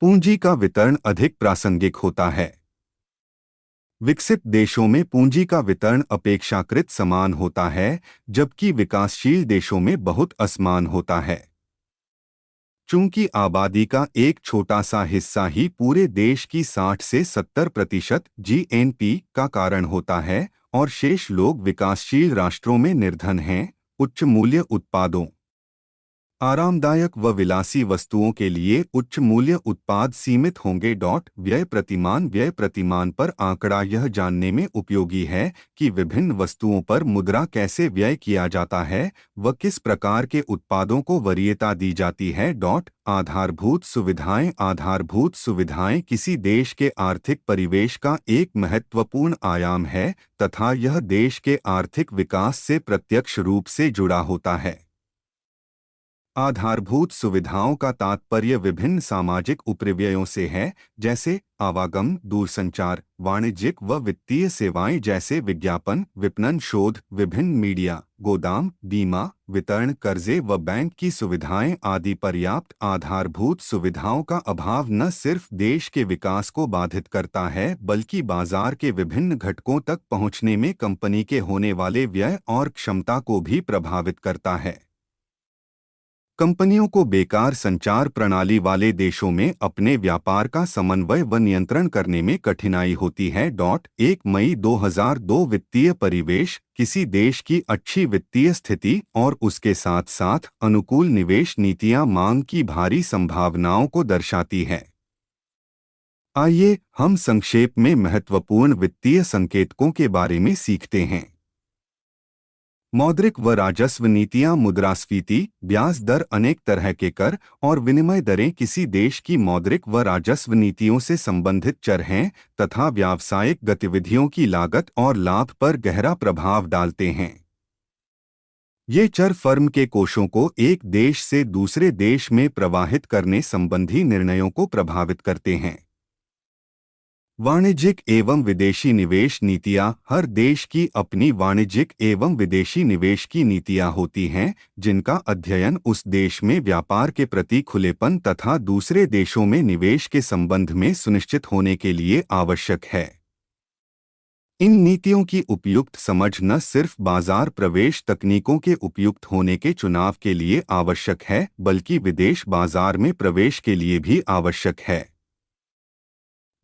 पूंजी का वितरण अधिक प्रासंगिक होता है। विकसित देशों में पूंजी का वितरण अपेक्षाकृत समान होता है, जबकि विकासशील देशों में बहुत असमान होता है। चूंकि आबादी का एक छोटा सा हिस्सा ही पूरे देश की 60 से 70% जीएनपी का कारण होता है और शेष लोग विकासशील राष्ट्रों में निर्धन हैं, उच्च मूल्य उत्पादों, आरामदायक व विलासी वस्तुओं के लिए उच्च मूल्य उत्पाद सीमित होंगे। व्यय प्रतिमान पर आंकड़ा यह जानने में उपयोगी है कि विभिन्न वस्तुओं पर मुद्रा कैसे व्यय किया जाता है व किस प्रकार के उत्पादों को वरीयता दी जाती है। आधारभूत सुविधाएं किसी देश के आर्थिक परिवेश का एक महत्वपूर्ण आयाम है तथा यह देश के आर्थिक विकास से प्रत्यक्ष रूप से जुड़ा होता है। आधारभूत सुविधाओं का तात्पर्य विभिन्न सामाजिक उपरिव्ययों से है, जैसे आवागम, दूरसंचार, वाणिज्यिक व वित्तीय सेवाएं जैसे विज्ञापन, विपणन, शोध, विभिन्न मीडिया, गोदाम, बीमा, वितरण, कर्जे व बैंक की सुविधाएं आदि। पर्याप्त आधारभूत सुविधाओं का अभाव न सिर्फ देश के विकास को बाधित करता है, बल्कि बाजार के विभिन्न घटकों तक पहुंचने में कंपनी के होने वाले व्यय और क्षमता को भी प्रभावित करता है। कंपनियों को बेकार संचार प्रणाली वाले देशों में अपने व्यापार का समन्वय व नियंत्रण करने में कठिनाई होती है। 1 मई 2002 वित्तीय परिवेश किसी देश की अच्छी वित्तीय स्थिति और उसके साथ साथ अनुकूल निवेश नीतियां मांग की भारी संभावनाओं को दर्शाती है। आइए हम संक्षेप में महत्वपूर्ण वित्तीय संकेतकों के बारे में सीखते हैं। मौद्रिक व राजस्व नीतियां, मुद्रास्फीति, ब्याज दर, अनेक तरह के कर और विनिमय दरें किसी देश की मौद्रिक व राजस्व नीतियों से संबंधित चर हैं तथा व्यावसायिक गतिविधियों की लागत और लाभ पर गहरा प्रभाव डालते हैं। ये चर फर्म के कोषों को एक देश से दूसरे देश में प्रवाहित करने संबंधी निर्णयों को प्रभावित करते हैं। वाणिज्यिक एवं विदेशी निवेश नीतियां, हर देश की अपनी वाणिज्यिक एवं विदेशी निवेश की नीतियां होती हैं, जिनका अध्ययन उस देश में व्यापार के प्रति खुलेपन तथा दूसरे देशों में निवेश के संबंध में सुनिश्चित होने के लिए आवश्यक है। इन नीतियों की उपयुक्त समझ न सिर्फ बाजार प्रवेश तकनीकों के उपयुक्त होने के चुनाव के लिए आवश्यक है, बल्कि विदेश बाजार में प्रवेश के लिए भी आवश्यक है।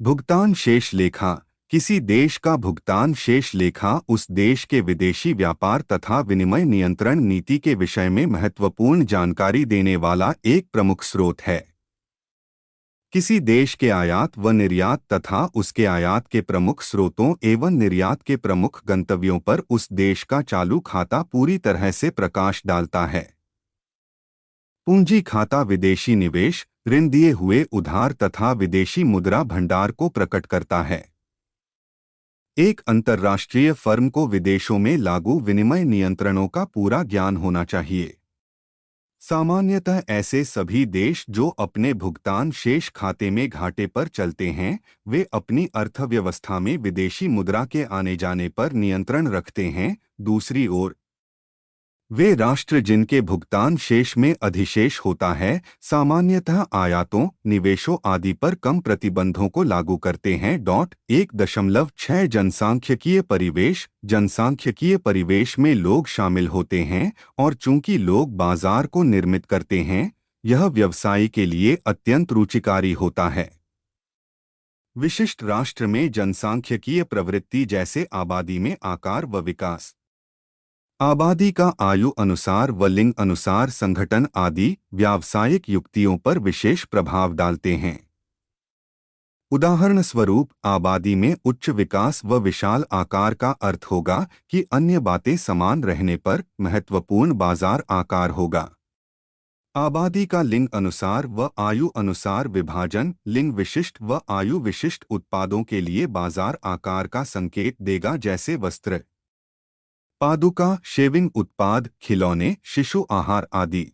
भुगतान शेष लेखा, किसी देश का भुगतान शेष लेखा उस देश के विदेशी व्यापार तथा विनिमय नियंत्रण नीति के विषय में महत्वपूर्ण जानकारी देने वाला एक प्रमुख स्रोत है। किसी देश के आयात व निर्यात तथा उसके आयात के प्रमुख स्रोतों एवं निर्यात के प्रमुख गंतव्यों पर उस देश का चालू खाता पूरी तरह से प्रकाश डालता है। पूंजी खाता विदेशी निवेश, ऋण दिए हुए उधार तथा विदेशी मुद्रा भंडार को प्रकट करता है। एक अंतर्राष्ट्रीय फर्म को विदेशों में लागू विनिमय नियंत्रणों का पूरा ज्ञान होना चाहिए। सामान्यतः ऐसे सभी देश जो अपने भुगतान शेष खाते में घाटे पर चलते हैं, वे अपनी अर्थव्यवस्था में विदेशी मुद्रा के आने जाने पर नियंत्रण रखते हैं। दूसरी ओर, वे राष्ट्र जिनके भुगतान शेष में अधिशेष होता है, सामान्यतः आयातों, निवेशों आदि पर कम प्रतिबंधों को लागू करते हैं। 1.6 जनसांख्यिकीय परिवेश में लोग शामिल होते हैं और चूंकि लोग बाजार को निर्मित करते हैं, यह व्यवसाय के लिए अत्यंत रुचिकारी होता है। विशिष्ट राष्ट्र में जनसांख्यिकीय प्रवृत्ति जैसे आबादी में आकार व विकास, आबादी का आयु अनुसार व लिंग अनुसार संगठन आदि व्यावसायिक युक्तियों पर विशेष प्रभाव डालते हैं। उदाहरण स्वरूप, आबादी में उच्च विकास व विशाल आकार का अर्थ होगा कि अन्य बातें समान रहने पर महत्वपूर्ण बाजार आकार होगा। आबादी का लिंग अनुसार व आयु अनुसार विभाजन लिंग विशिष्ट व आयु विशिष्ट उत्पादों के लिए बाजार आकार का संकेत देगा, जैसे वस्त्र, पादुका, शेविंग उत्पाद, खिलौने, शिशु आहार आदि।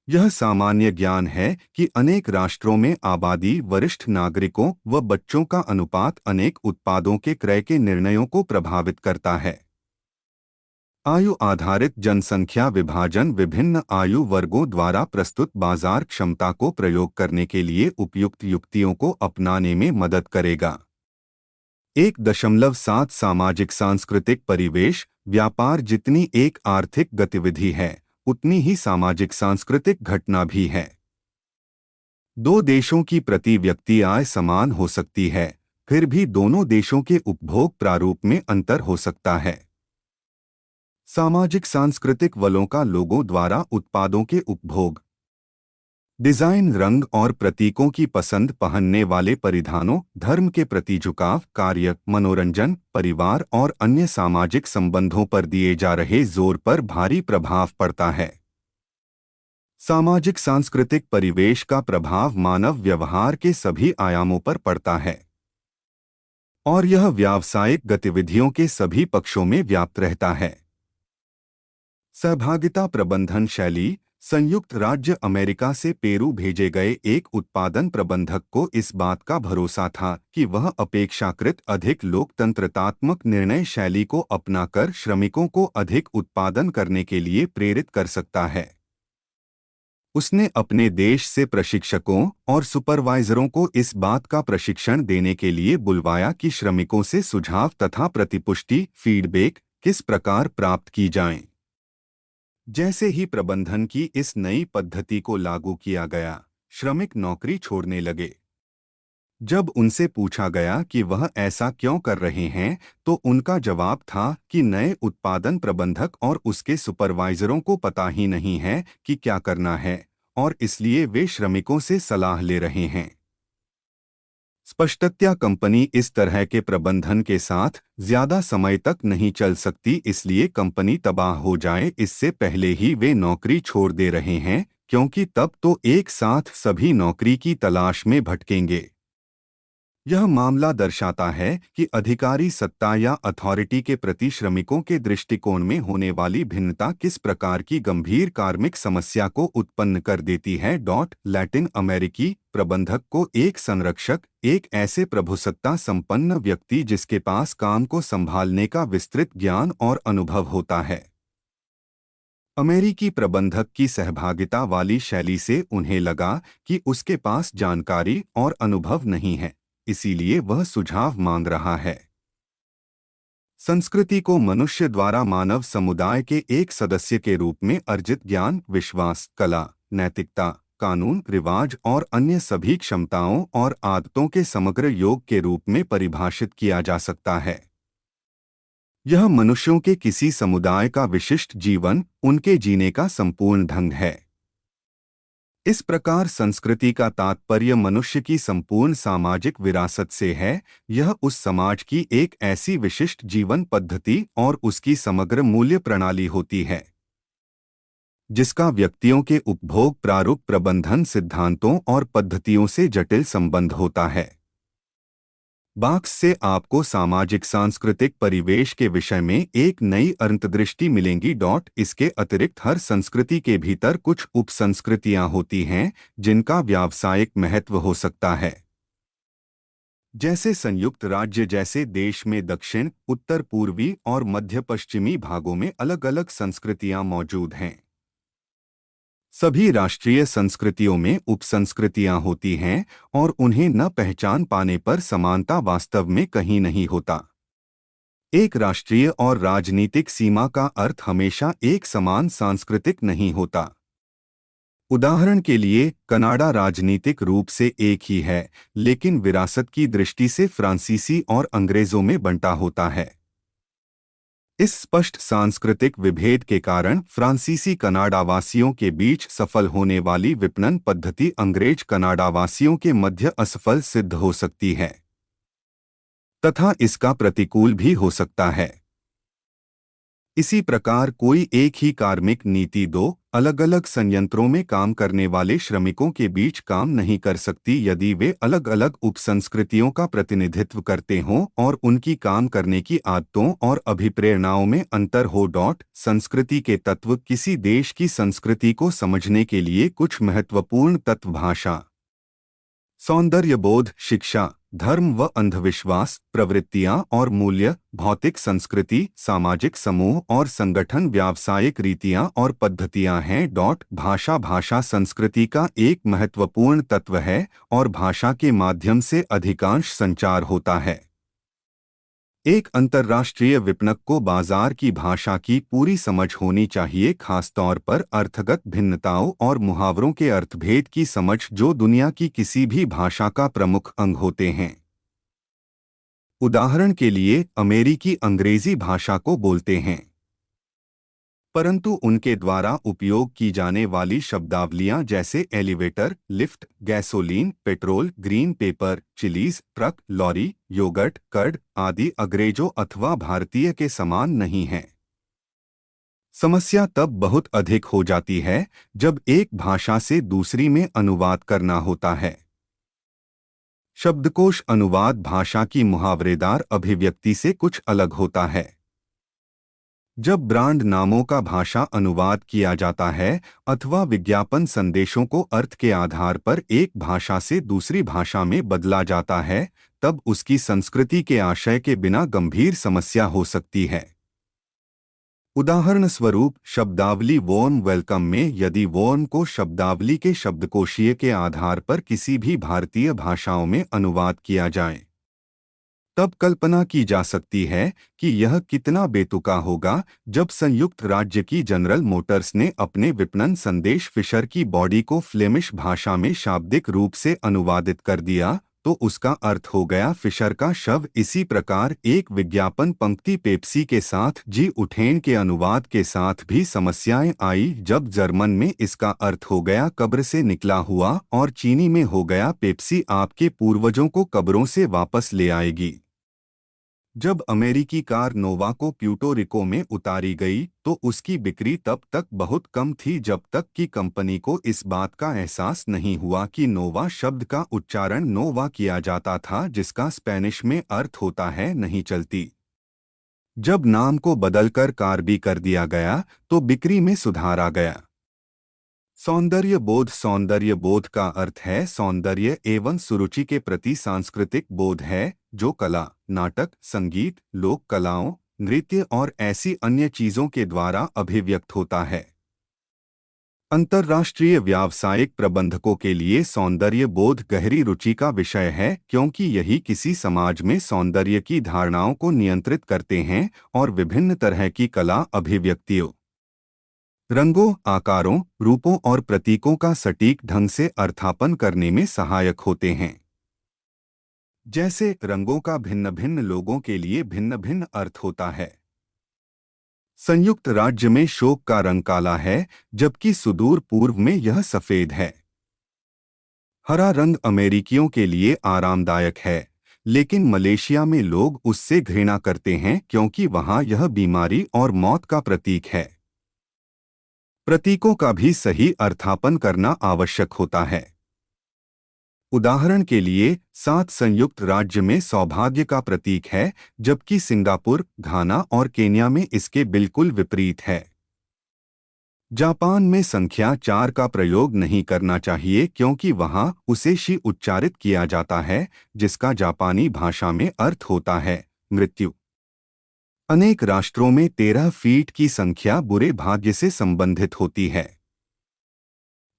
यह सामान्य ज्ञान है कि अनेक राष्ट्रों में आबादी, वरिष्ठ नागरिकों व बच्चों का अनुपात अनेक उत्पादों के क्रय के निर्णयों को प्रभावित करता है। आयु आधारित जनसंख्या विभाजन विभिन्न आयु वर्गों द्वारा प्रस्तुत बाजार क्षमता को प्रयोग करने के लिए उपयुक्त युक्तियों को अपनाने में मदद करेगा। 1.7 सामाजिक सांस्कृतिक परिवेश व्यापार जितनी एक आर्थिक गतिविधि है उतनी ही सामाजिक सांस्कृतिक घटना भी है। दो देशों की प्रति व्यक्ति आय समान हो सकती है, फिर भी दोनों देशों के उपभोग प्रारूप में अंतर हो सकता है। सामाजिक सांस्कृतिक वलों का लोगों द्वारा उत्पादों के उपभोग, डिजाइन, रंग और प्रतीकों की पसंद, पहनने वाले परिधानों, धर्म के प्रति झुकाव, कार्य, मनोरंजन, परिवार और अन्य सामाजिक संबंधों पर दिए जा रहे जोर पर भारी प्रभाव पड़ता है। सामाजिक सांस्कृतिक परिवेश का प्रभाव मानव व्यवहार के सभी आयामों पर पड़ता है और यह व्यावसायिक गतिविधियों के सभी पक्षों में व्याप्त रहता है। सहभागिता प्रबंधन शैली। संयुक्त राज्य अमेरिका से पेरू भेजे गए एक उत्पादन प्रबंधक को इस बात का भरोसा था कि वह अपेक्षाकृत अधिक लोकतंत्रात्मक निर्णय शैली को अपनाकर श्रमिकों को अधिक उत्पादन करने के लिए प्रेरित कर सकता है। उसने अपने देश से प्रशिक्षकों और सुपरवाइजरों को इस बात का प्रशिक्षण देने के लिए बुलवाया कि श्रमिकों से सुझाव तथा प्रतिपुष्टि फीडबैक किस प्रकार प्राप्त की जाएं। जैसे ही प्रबंधन की इस नई पद्धति को लागू किया गया, श्रमिक नौकरी छोड़ने लगे। जब उनसे पूछा गया कि वह ऐसा क्यों कर रहे हैं, तो उनका जवाब था कि नए उत्पादन प्रबंधक और उसके सुपरवाइजरों को पता ही नहीं है कि क्या करना है और इसलिए वे श्रमिकों से सलाह ले रहे हैं। स्पष्टतया कंपनी इस तरह के प्रबंधन के साथ ज्यादा समय तक नहीं चल सकती, इसलिए कंपनी तबाह हो जाए इससे पहले ही वे नौकरी छोड़ दे रहे हैं, क्योंकि तब तो एक साथ सभी नौकरी की तलाश में भटकेंगे। यह मामला दर्शाता है कि अधिकारी सत्ता या अथॉरिटी के प्रति श्रमिकों के दृष्टिकोण में होने वाली भिन्नता किस प्रकार की गंभीर कार्मिक समस्या को उत्पन्न कर देती है। लैटिन अमेरिकी प्रबंधक को एक संरक्षक, एक ऐसे प्रभुसत्ता संपन्न व्यक्ति जिसके पास काम को संभालने का विस्तृत ज्ञान और अनुभव होता है। अमेरिकी प्रबंधक की सहभागिता वाली शैली से उन्हें लगा कि उसके पास जानकारी और अनुभव नहीं है, इसीलिए वह सुझाव मांग रहा है। संस्कृति को मनुष्य द्वारा मानव समुदाय के एक सदस्य के रूप में अर्जित ज्ञान, विश्वास, कला, नैतिकता, कानून, रिवाज और अन्य सभी क्षमताओं और आदतों के समग्र योग के रूप में परिभाषित किया जा सकता है। यह मनुष्यों के किसी समुदाय का विशिष्ट जीवन, उनके जीने का संपूर्ण ढंग है। इस प्रकार संस्कृति का तात्पर्य मनुष्य की संपूर्ण सामाजिक विरासत से है। यह उस समाज की एक ऐसी विशिष्ट जीवन पद्धति और उसकी समग्र मूल्य प्रणाली होती है जिसका व्यक्तियों के उपभोग प्रारूप, प्रबंधन सिद्धांतों और पद्धतियों से जटिल संबंध होता है। बॉक्स से आपको सामाजिक सांस्कृतिक परिवेश के विषय में एक नई अंतर्दृष्टि मिलेंगी। इसके अतिरिक्त हर संस्कृति के भीतर कुछ उपसंस्कृतियां होती हैं जिनका व्यावसायिक महत्व हो सकता है। जैसे संयुक्त राज्य जैसे देश में दक्षिण, उत्तर पूर्वी और मध्य पश्चिमी भागों में अलग अलग संस्कृतियां मौजूद हैं। सभी राष्ट्रीय संस्कृतियों में उपसंस्कृतियां होती हैं और उन्हें न पहचान पाने पर समानता वास्तव में कहीं नहीं होता। एक राष्ट्रीय और राजनीतिक सीमा का अर्थ हमेशा एक समान सांस्कृतिक नहीं होता। उदाहरण के लिए, कनाडा राजनीतिक रूप से एक ही है, लेकिन विरासत की दृष्टि से फ्रांसीसी और अंग्रेजों में बंटा होता है। इस स्पष्ट सांस्कृतिक विभेद के कारण फ्रांसीसी कनाडावासियों के बीच सफल होने वाली विपणन पद्धति अंग्रेज कनाडावासियों के मध्य असफल सिद्ध हो सकती है तथा इसका प्रतिकूल भी हो सकता है। इसी प्रकार कोई एक ही कार्मिक नीति दो अलग अलग संयंत्रों में काम करने वाले श्रमिकों के बीच काम नहीं कर सकती यदि वे अलग अलग उपसंस्कृतियों का प्रतिनिधित्व करते हों और उनकी काम करने की आदतों और अभिप्रेरणाओं में अंतर हो। संस्कृति के तत्व। किसी देश की संस्कृति को समझने के लिए कुछ महत्वपूर्ण तत्व भाषा, सौंदर्यबोध, शिक्षा, धर्म व अंधविश्वास, प्रवृत्तियां और मूल्य, भौतिक संस्कृति, सामाजिक समूह और संगठन, व्यावसायिक रीतियां और पद्धतियां हैं। भाषा संस्कृति का एक महत्वपूर्ण तत्व है और भाषा के माध्यम से अधिकांश संचार होता है। एक अंतर्राष्ट्रीय विपणक को बाजार की भाषा की पूरी समझ होनी चाहिए, खासतौर पर अर्थगत भिन्नताओं और मुहावरों के अर्थभेद की समझ, जो दुनिया की किसी भी भाषा का प्रमुख अंग होते हैं। उदाहरण के लिए, अमेरिकी अंग्रेजी भाषा को बोलते हैं, परंतु उनके द्वारा उपयोग की जाने वाली शब्दावलियां जैसे elevator, lift, gasoline, petrol, green pepper, chillies, truck, lorry, yoghurt, curd आदि अंग्रेजों अथवा भारतीय के समान नहीं हैं। समस्या तब बहुत अधिक हो जाती है जब एक भाषा से दूसरी में अनुवाद करना होता है। शब्दकोश अनुवाद भाषा की मुहावरेदार अभिव्यक्ति से कुछ अलग होता है। जब ब्रांड नामों का भाषा अनुवाद किया जाता है अथवा विज्ञापन संदेशों को अर्थ के आधार पर एक भाषा से दूसरी भाषा में बदला जाता है, तब उसकी संस्कृति के आशय के बिना गंभीर समस्या हो सकती है। उदाहरण स्वरूप, शब्दावली वॉर्म वेलकम में यदि वॉर्म को शब्दावली के शब्दकोशीय के आधार पर किसी भी भारतीय भाषाओं में अनुवाद किया जाए, तब कल्पना की जा सकती है कि यह कितना बेतुका होगा। जब संयुक्त राज्य की जनरल मोटर्स ने अपने विपणन संदेश फिशर की बॉडी को फ्लेमिश भाषा में शाब्दिक रूप से अनुवादित कर दिया, तो उसका अर्थ हो गया फिशर का शव। इसी प्रकार एक विज्ञापन पंक्ति पेप्सी के साथ जी उठेन के अनुवाद के साथ भी समस्याएं आई, जब जर्मन में इसका अर्थ हो गया कब्र से निकला हुआ और चीनी में हो गया पेप्सी आपके पूर्वजों को कब्रों से वापस ले आएगी। जब अमेरिकी कार नोवा को प्यूर्टो रिको में उतारी गई तो उसकी बिक्री तब तक बहुत कम थी जब तक कि कंपनी को इस बात का एहसास नहीं हुआ कि नोवा शब्द का उच्चारण नोवा किया जाता था, जिसका स्पेनिश में अर्थ होता है नहीं चलती। जब नाम को बदलकर कार्बी कर दिया गया तो बिक्री में सुधार आ गया। सौंदर्य बोध। सौंदर्य बोध का अर्थ है सौंदर्य एवं सुरुचि के प्रति सांस्कृतिक बोध है, जो कला, नाटक, संगीत, लोक कलाओं, नृत्य और ऐसी अन्य चीजों के द्वारा अभिव्यक्त होता है। अंतर्राष्ट्रीय व्यावसायिक प्रबंधकों के लिए सौंदर्य बोध गहरी रुचि का विषय है, क्योंकि यही किसी समाज में सौंदर्य की धारणाओं को नियंत्रित करते हैं और विभिन्न तरह की कला अभिव्यक्तियों, रंगों, आकारों, रूपों और प्रतीकों का सटीक ढंग से अर्थापन करने में सहायक होते हैं। जैसे रंगों का भिन्न भिन्न लोगों के लिए भिन्न भिन्न अर्थ होता है। संयुक्त राज्य में शोक का रंग काला है, जबकि सुदूर पूर्व में यह सफेद है। हरा रंग अमेरिकियों के लिए आरामदायक है, लेकिन मलेशिया में लोग उससे घृणा करते हैं क्योंकि वहां यह बीमारी और मौत का प्रतीक है। प्रतीकों का भी सही अर्थापन करना आवश्यक होता है। उदाहरण के लिए, 7 संयुक्त राज्य में सौभाग्य का प्रतीक है, जबकि सिंगापुर, घाना और केन्या में इसके बिल्कुल विपरीत है। जापान में संख्या 4 का प्रयोग नहीं करना चाहिए क्योंकि वहां उसे शी उच्चारित किया जाता है, जिसका जापानी भाषा में अर्थ होता है मृत्यु। अनेक राष्ट्रों में 13 फीट की संख्या बुरे भाग्य से संबंधित होती है।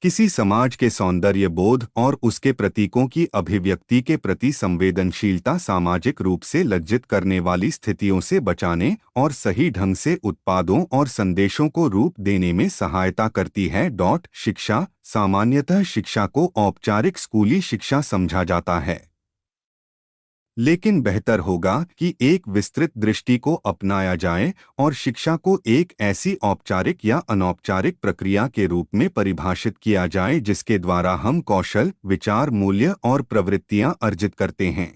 किसी समाज के सौंदर्य बोध और उसके प्रतीकों की अभिव्यक्ति के प्रति संवेदनशीलता सामाजिक रूप से लज्जित करने वाली स्थितियों से बचाने और सही ढंग से उत्पादों और संदेशों को रूप देने में सहायता करती है। शिक्षा। सामान्यतः शिक्षा को औपचारिक स्कूली शिक्षा समझा जाता है, लेकिन बेहतर होगा कि एक विस्तृत दृष्टि को अपनाया जाए और शिक्षा को एक ऐसी औपचारिक या अनौपचारिक प्रक्रिया के रूप में परिभाषित किया जाए जिसके द्वारा हम कौशल, विचार, मूल्य और प्रवृत्तियां अर्जित करते हैं।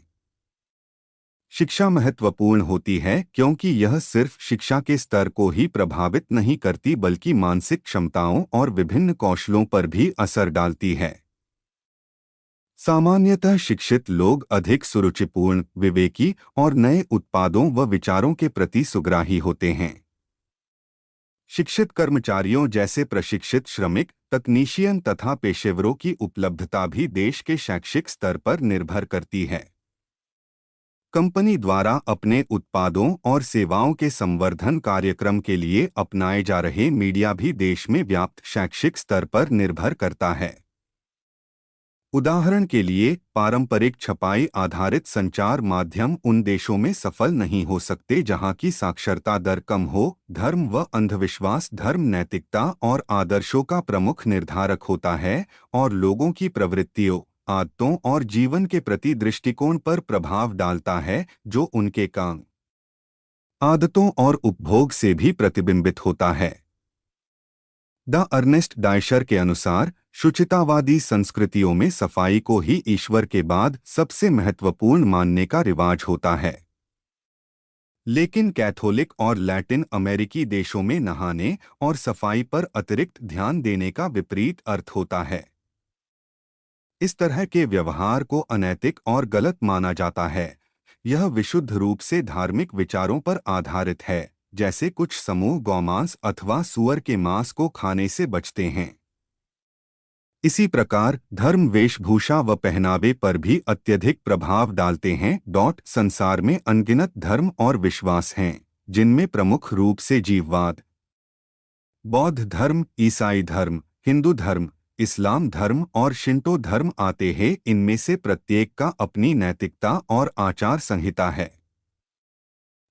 शिक्षा महत्वपूर्ण होती है क्योंकि यह सिर्फ शिक्षा के स्तर को ही प्रभावित नहीं करती बल्कि मानसिक क्षमताओं और विभिन्न कौशलों पर भी असर डालती है। सामान्यतः शिक्षित लोग अधिक सुरुचिपूर्ण, विवेकी और नए उत्पादों व विचारों के प्रति सुग्राही होते हैं। शिक्षित कर्मचारियों जैसे प्रशिक्षित श्रमिक, तकनीशियन तथा पेशेवरों की उपलब्धता भी देश के शैक्षिक स्तर पर निर्भर करती है। कंपनी द्वारा अपने उत्पादों और सेवाओं के संवर्धन कार्यक्रम के लिए अपनाए जा रहे मीडिया भी देश में व्याप्त शैक्षिक स्तर पर निर्भर करता है। उदाहरण के लिए, पारंपरिक छपाई आधारित संचार माध्यम उन देशों में सफल नहीं हो सकते जहां की साक्षरता दर कम हो। धर्म व अंधविश्वास। धर्म नैतिकता और आदर्शों का प्रमुख निर्धारक होता है और लोगों की प्रवृत्तियों, आदतों और जीवन के प्रति दृष्टिकोण पर प्रभाव डालता है, जो उनके काम, आदतों और उपभोग से भी प्रतिबिंबित होता है। द अर्नेस्ट डायशर के अनुसार, शुचितावादी संस्कृतियों में सफाई को ही ईश्वर के बाद सबसे महत्वपूर्ण मानने का रिवाज होता है। लेकिन कैथोलिक और लैटिन अमेरिकी देशों में नहाने और सफाई पर अतिरिक्त ध्यान देने का विपरीत अर्थ होता है। इस तरह के व्यवहार को अनैतिक और गलत माना जाता है। यह विशुद्ध रूप से धार्मिक विचारों पर आधारित है, जैसे कुछ समूह गौमांस अथवा सूअर के मांस को खाने से बचते हैं। इसी प्रकार धर्म वेशभूषा व पहनावे पर भी अत्यधिक प्रभाव डालते हैं। संसार में अनगिनत धर्म और विश्वास हैं, जिनमें प्रमुख रूप से जीववाद, बौद्ध धर्म, ईसाई धर्म, हिंदू धर्म, इस्लाम धर्म और शिंटो धर्म आते हैं। इनमें से प्रत्येक का अपनी नैतिकता और आचार संहिता है।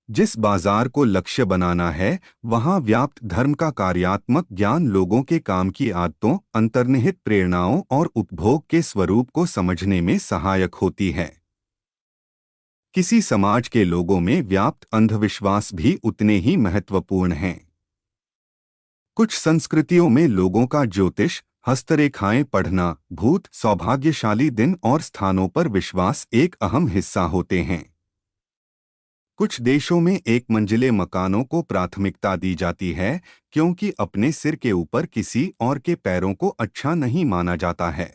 जिस बाजार को लक्ष्य बनाना है, वहां व्याप्त धर्म का कार्यात्मक ज्ञान लोगों के काम की आदतों, अंतर्निहित प्रेरणाओं और उपभोग के स्वरूप को समझने में सहायक होती है। किसी समाज के लोगों में व्याप्त अंधविश्वास भी उतने ही महत्वपूर्ण हैं। कुछ संस्कृतियों में लोगों का ज्योतिष, हस्तरेखाएं पढ़ना, भूत, सौभाग्यशाली दिन और स्थानों पर विश्वास एक अहम हिस्सा होते हैं। कुछ देशों में एक मंजिले मकानों को प्राथमिकता दी जाती है, क्योंकि अपने सिर के ऊपर किसी और के पैरों को अच्छा नहीं माना जाता है।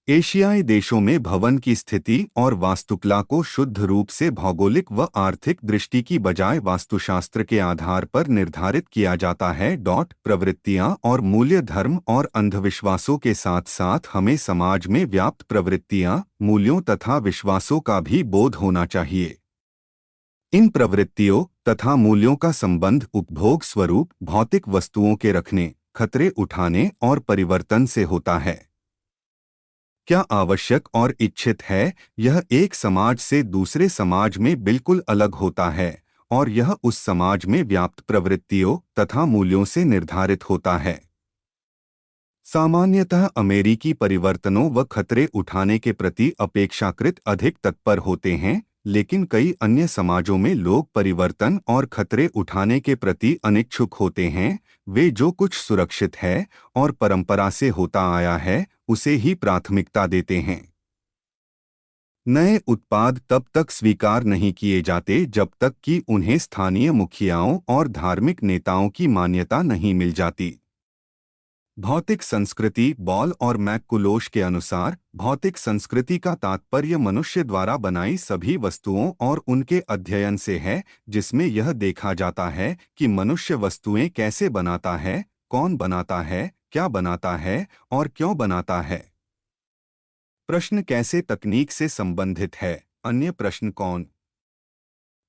एशियाई देशों में भवन की स्थिति और वास्तुकला को शुद्ध रूप से भौगोलिक व आर्थिक दृष्टि की बजाय वास्तुशास्त्र के आधार पर निर्धारित किया जाता है। प्रवृत्तियां और मूल्य। धर्म और अंधविश्वासों के साथ साथ हमें समाज में व्याप्त प्रवृत्तियां, मूल्यों तथा विश्वासों का भी बोध होना चाहिए। इन प्रवृत्तियों तथा मूल्यों का संबंध उपभोग स्वरूप भौतिक वस्तुओं के रखने, खतरे उठाने और परिवर्तन से होता है। क्या आवश्यक और इच्छित है, यह एक समाज से दूसरे समाज में बिल्कुल अलग होता है, और यह उस समाज में व्याप्त प्रवृत्तियों तथा मूल्यों से निर्धारित होता है। सामान्यतः अमेरिकी परिवर्तनों व खतरे उठाने के प्रति अपेक्षाकृत अधिक तत्पर होते हैं, लेकिन कई अन्य समाजों में लोग परिवर्तन और खतरे उठाने के प्रति अनिच्छुक होते हैं। वे जो कुछ सुरक्षित है और परंपरा से होता आया है, उसे ही प्राथमिकता देते हैं। नए उत्पाद तब तक स्वीकार नहीं किए जाते जब तक कि उन्हें स्थानीय मुखियाओं और धार्मिक नेताओं की मान्यता नहीं मिल जाती। भौतिक संस्कृति। बॉल और मैककुलोश के अनुसार, भौतिक संस्कृति का तात्पर्य मनुष्य द्वारा बनाई सभी वस्तुओं और उनके अध्ययन से है, जिसमें यह देखा जाता है कि मनुष्य वस्तुएं कैसे बनाता है, कौन बनाता है, क्या बनाता है और क्यों बनाता है। प्रश्न कैसे तकनीक से संबंधित है। अन्य प्रश्न कौन,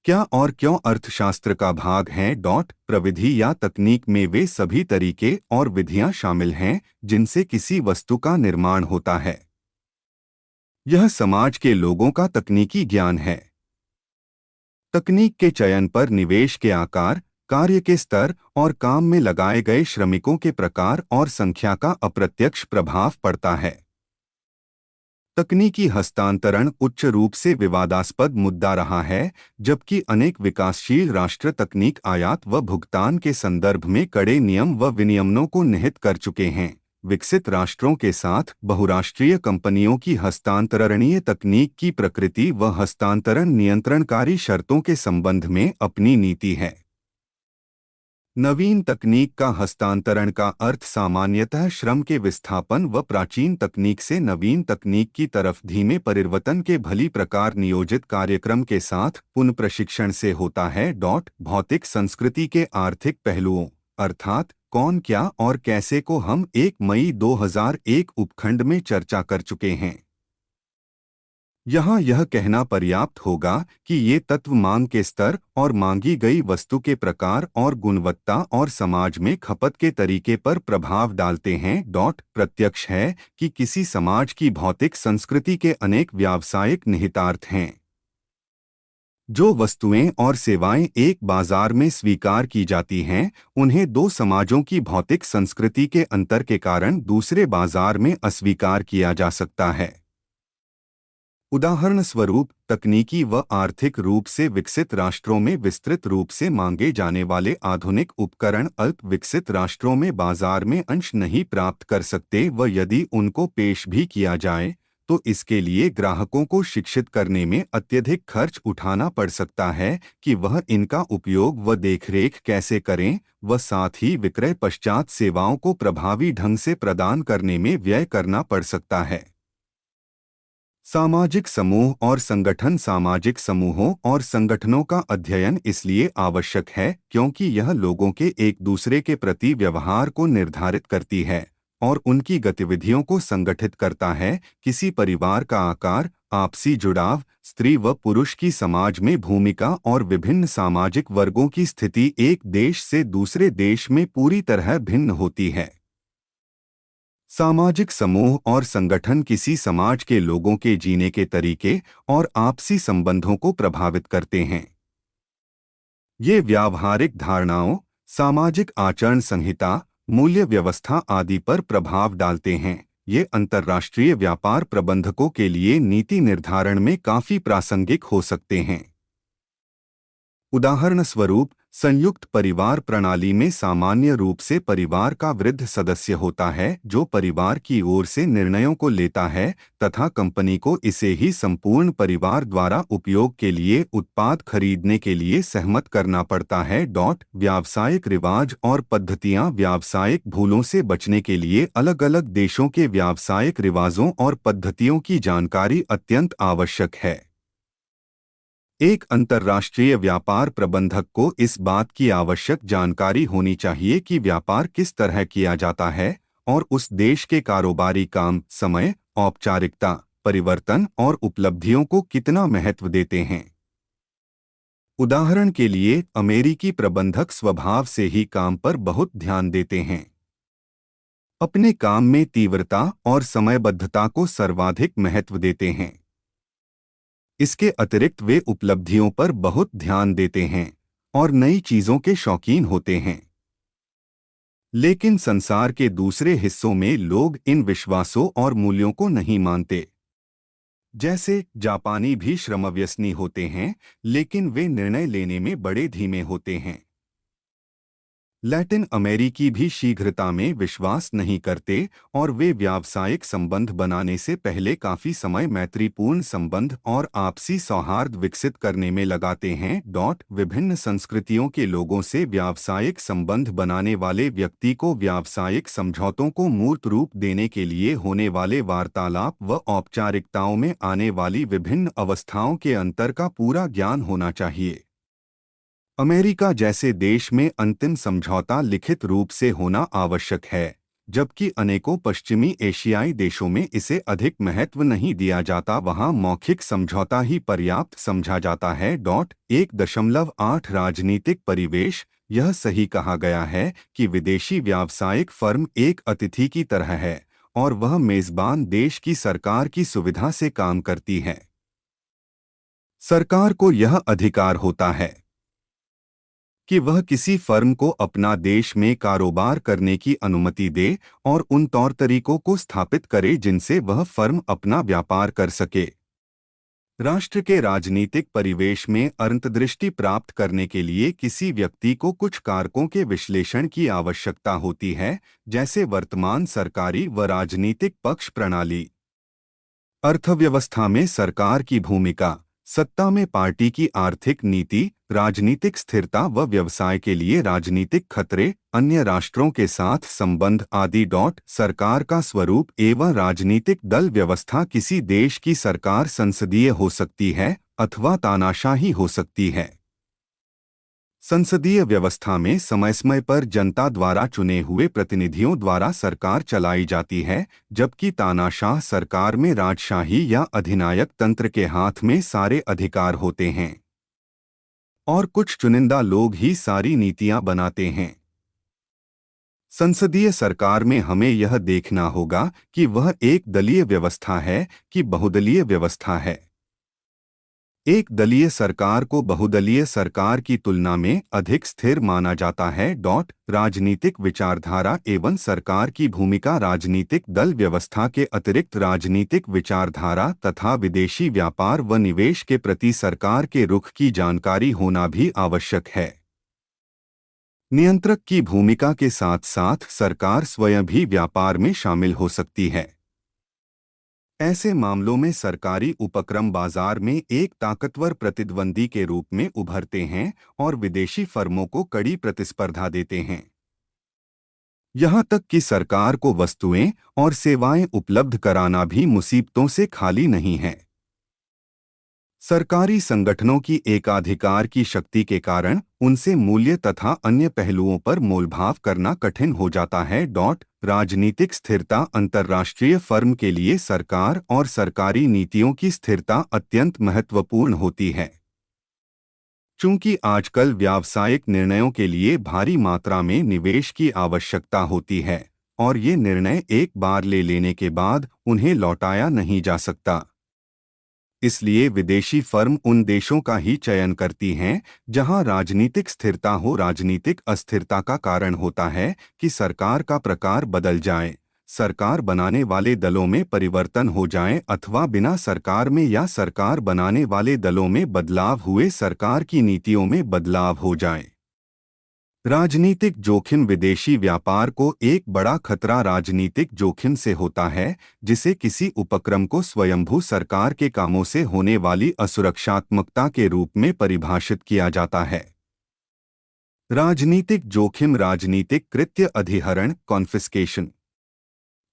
क्या और क्यों अर्थशास्त्र का भाग हैं। प्रविधि या तकनीक में वे सभी तरीके और विधियां शामिल हैं जिनसे किसी वस्तु का निर्माण होता है। यह समाज के लोगों का तकनीकी ज्ञान है। तकनीक के चयन पर निवेश के आकार, कार्य के स्तर और काम में लगाए गए श्रमिकों के प्रकार और संख्या का अप्रत्यक्ष प्रभाव पड़ता है। तकनीकी हस्तांतरण उच्च रूप से विवादास्पद मुद्दा रहा है, जबकि अनेक विकासशील राष्ट्र तकनीक आयात व भुगतान के संदर्भ में कड़े नियम व विनियमनों को निहित कर चुके हैं। विकसित राष्ट्रों के साथ बहुराष्ट्रीय कंपनियों की हस्तांतरणीय तकनीक की प्रकृति व हस्तांतरण नियंत्रणकारी शर्तों के संबंध में अपनी नीति है। नवीन तकनीक का हस्तांतरण का अर्थ सामान्यतः श्रम के विस्थापन व प्राचीन तकनीक से नवीन तकनीक की तरफ धीमे परिवर्तन के भली प्रकार नियोजित कार्यक्रम के साथ पुनः प्रशिक्षण से होता है। भौतिक संस्कृति के आर्थिक पहलुओं अर्थात कौन, क्या और कैसे को हम 1 मई 2001 उपखंड में चर्चा कर चुके हैं। यहाँ यह कहना पर्याप्त होगा कि ये तत्व मांग के स्तर और मांगी गई वस्तु के प्रकार और गुणवत्ता और समाज में खपत के तरीके पर प्रभाव डालते हैं। प्रत्यक्ष है कि किसी समाज की भौतिक संस्कृति के अनेक व्यावसायिक निहितार्थ हैं। जो वस्तुएं और सेवाएं एक बाजार में स्वीकार की जाती हैं, उन्हें दो समाजों की भौतिक संस्कृति के अंतर के कारण दूसरे बाजार में अस्वीकार किया जा सकता है। उदाहरण स्वरूप, तकनीकी व आर्थिक रूप से विकसित राष्ट्रों में विस्तृत रूप से मांगे जाने वाले आधुनिक उपकरण अल्प विकसित राष्ट्रों में बाजार में अंश नहीं प्राप्त कर सकते व यदि उनको पेश भी किया जाए तो इसके लिए ग्राहकों को शिक्षित करने में अत्यधिक खर्च उठाना पड़ सकता है कि वह इनका उपयोग व देखरेख कैसे करें व साथ ही विक्रय पश्चात सेवाओं को प्रभावी ढंग से प्रदान करने में व्यय करना पड़ सकता है। सामाजिक समूह और संगठन। सामाजिक समूहों और संगठनों का अध्ययन इसलिए आवश्यक है क्योंकि यह लोगों के एक दूसरे के प्रति व्यवहार को निर्धारित करती है और उनकी गतिविधियों को संगठित करता है। किसी परिवार का आकार, आपसी जुड़ाव, स्त्री व पुरुष की समाज में भूमिका और विभिन्न सामाजिक वर्गों की स्थिति एक देश से दूसरे देश में पूरी तरह भिन्न होती है। सामाजिक समूह और संगठन किसी समाज के लोगों के जीने के तरीके और आपसी संबंधों को प्रभावित करते हैं। ये व्यावहारिक धारणाओं, सामाजिक आचरण संहिता, मूल्य व्यवस्था आदि पर प्रभाव डालते हैं। ये अंतर्राष्ट्रीय व्यापार प्रबंधकों के लिए नीति निर्धारण में काफी प्रासंगिक हो सकते हैं। उदाहरण स्वरूप, संयुक्त परिवार प्रणाली में सामान्य रूप से परिवार का वृद्ध सदस्य होता है जो परिवार की ओर से निर्णयों को लेता है तथा कंपनी को इसे ही संपूर्ण परिवार द्वारा उपयोग के लिए उत्पाद खरीदने के लिए सहमत करना पड़ता है। व्यावसायिक रिवाज और पद्धतियां। व्यावसायिक भूलों से बचने के लिए अलग अलग देशों के व्यावसायिक रिवाजों और पद्धतियों की जानकारी अत्यंत आवश्यक है। एक अंतर्राष्ट्रीय व्यापार प्रबंधक को इस बात की आवश्यक जानकारी होनी चाहिए कि व्यापार किस तरह किया जाता है और उस देश के कारोबारी काम, समय, औपचारिकता, परिवर्तन और उपलब्धियों को कितना महत्व देते हैं। उदाहरण के लिए, अमेरिकी प्रबंधक स्वभाव से ही काम पर बहुत ध्यान देते हैं। अपने काम में तीव्रता और समयबद्धता को सर्वाधिक महत्व देते हैं। इसके अतिरिक्त वे उपलब्धियों पर बहुत ध्यान देते हैं और नई चीजों के शौकीन होते हैं। लेकिन संसार के दूसरे हिस्सों में लोग इन विश्वासों और मूल्यों को नहीं मानते। जैसे जापानी भी श्रमव्यसनी होते हैं, लेकिन वे निर्णय लेने में बड़े धीमे होते हैं। लैटिन अमेरिकी भी शीघ्रता में विश्वास नहीं करते और वे व्यावसायिक संबंध बनाने से पहले काफी समय मैत्रीपूर्ण संबंध और आपसी सौहार्द विकसित करने में लगाते हैं। विभिन्न संस्कृतियों के लोगों से व्यावसायिक संबंध बनाने वाले व्यक्ति को व्यावसायिक समझौतों को मूर्त रूप देने के लिए होने वाले वार्तालाप व औपचारिकताओं में आने वाली विभिन्न अवस्थाओं के अंतर का पूरा ज्ञान होना चाहिए। अमेरिका जैसे देश में अंतिम समझौता लिखित रूप से होना आवश्यक है, जबकि अनेकों पश्चिमी एशियाई देशों में इसे अधिक महत्व नहीं दिया जाता। वहां मौखिक समझौता ही पर्याप्त समझा जाता है। 1.8 राजनीतिक परिवेश। यह सही कहा गया है कि विदेशी व्यावसायिक फर्म एक अतिथि की तरह है और वह मेजबान देश की सरकार की सुविधा से काम करती है। सरकार को यह अधिकार होता है कि वह किसी फर्म को अपना देश में कारोबार करने की अनुमति दे और उन तौर तरीकों को स्थापित करे जिनसे वह फर्म अपना व्यापार कर सके। राष्ट्र के राजनीतिक परिवेश में अंतर्दृष्टि प्राप्त करने के लिए किसी व्यक्ति को कुछ कारकों के विश्लेषण की आवश्यकता होती है, जैसे वर्तमान सरकारी व राजनीतिक पक्ष प्रणाली, अर्थव्यवस्था में सरकार की भूमिका, सत्ता में पार्टी की आर्थिक नीति, राजनीतिक स्थिरता व व्यवसाय के लिए राजनीतिक खतरे, अन्य राष्ट्रों के साथ संबंध आदि। सरकार का स्वरूप एवं राजनीतिक दल व्यवस्था। किसी देश की सरकार संसदीय हो सकती है अथवा तानाशाही हो सकती है। संसदीय व्यवस्था में समय समय पर जनता द्वारा चुने हुए प्रतिनिधियों द्वारा सरकार चलाई जाती है, जबकि तानाशाह सरकार में राजशाही या अधिनायक तंत्र के हाथ में सारे अधिकार होते हैं और कुछ चुनिंदा लोग ही सारी नीतियां बनाते हैं। संसदीय सरकार में हमें यह देखना होगा कि वह एक दलीय व्यवस्था है कि बहुदलीय व्यवस्था है। एक दलीय सरकार को बहुदलीय सरकार की तुलना में अधिक स्थिर माना जाता है। राजनीतिक विचारधारा एवं सरकार की भूमिका। राजनीतिक दल व्यवस्था के अतिरिक्त राजनीतिक विचारधारा तथा विदेशी व्यापार व निवेश के प्रति सरकार के रुख की जानकारी होना भी आवश्यक है। नियंत्रक की भूमिका के साथ साथ सरकार स्वयं भी व्यापार में शामिल हो सकती है। ऐसे मामलों में सरकारी उपक्रम बाजार में एक ताकतवर प्रतिद्वंदी के रूप में उभरते हैं और विदेशी फर्मों को कड़ी प्रतिस्पर्धा देते हैं। यहां तक कि सरकार को वस्तुएं और सेवाएं उपलब्ध कराना भी मुसीबतों से खाली नहीं है। सरकारी संगठनों की एकाधिकार की शक्ति के कारण उनसे मूल्य तथा अन्य पहलुओं पर मोलभाव करना कठिन हो जाता है। राजनीतिक स्थिरता। अंतर्राष्ट्रीय फर्म के लिए सरकार और सरकारी नीतियों की स्थिरता अत्यंत महत्वपूर्ण होती है। चूंकि आजकल व्यावसायिक निर्णयों के लिए भारी मात्रा में निवेश की आवश्यकता होती है और ये निर्णय एक बार ले लेने के बाद उन्हें लौटाया नहीं जा सकता, इसलिए विदेशी फर्म उन देशों का ही चयन करती हैं जहां राजनीतिक स्थिरता हो। राजनीतिक अस्थिरता का कारण होता है कि सरकार का प्रकार बदल जाए, सरकार बनाने वाले दलों में परिवर्तन हो जाए अथवा बिना सरकार में या सरकार बनाने वाले दलों में बदलाव हुए सरकार की नीतियों में बदलाव हो जाए। राजनीतिक जोखिम। विदेशी व्यापार को एक बड़ा खतरा राजनीतिक जोखिम से होता है, जिसे किसी उपक्रम को स्वयंभू सरकार के कामों से होने वाली असुरक्षात्मकता के रूप में परिभाषित किया जाता है। राजनीतिक जोखिम। राजनीतिक कृत्य। अधिहरण कॉन्फिस्केशन,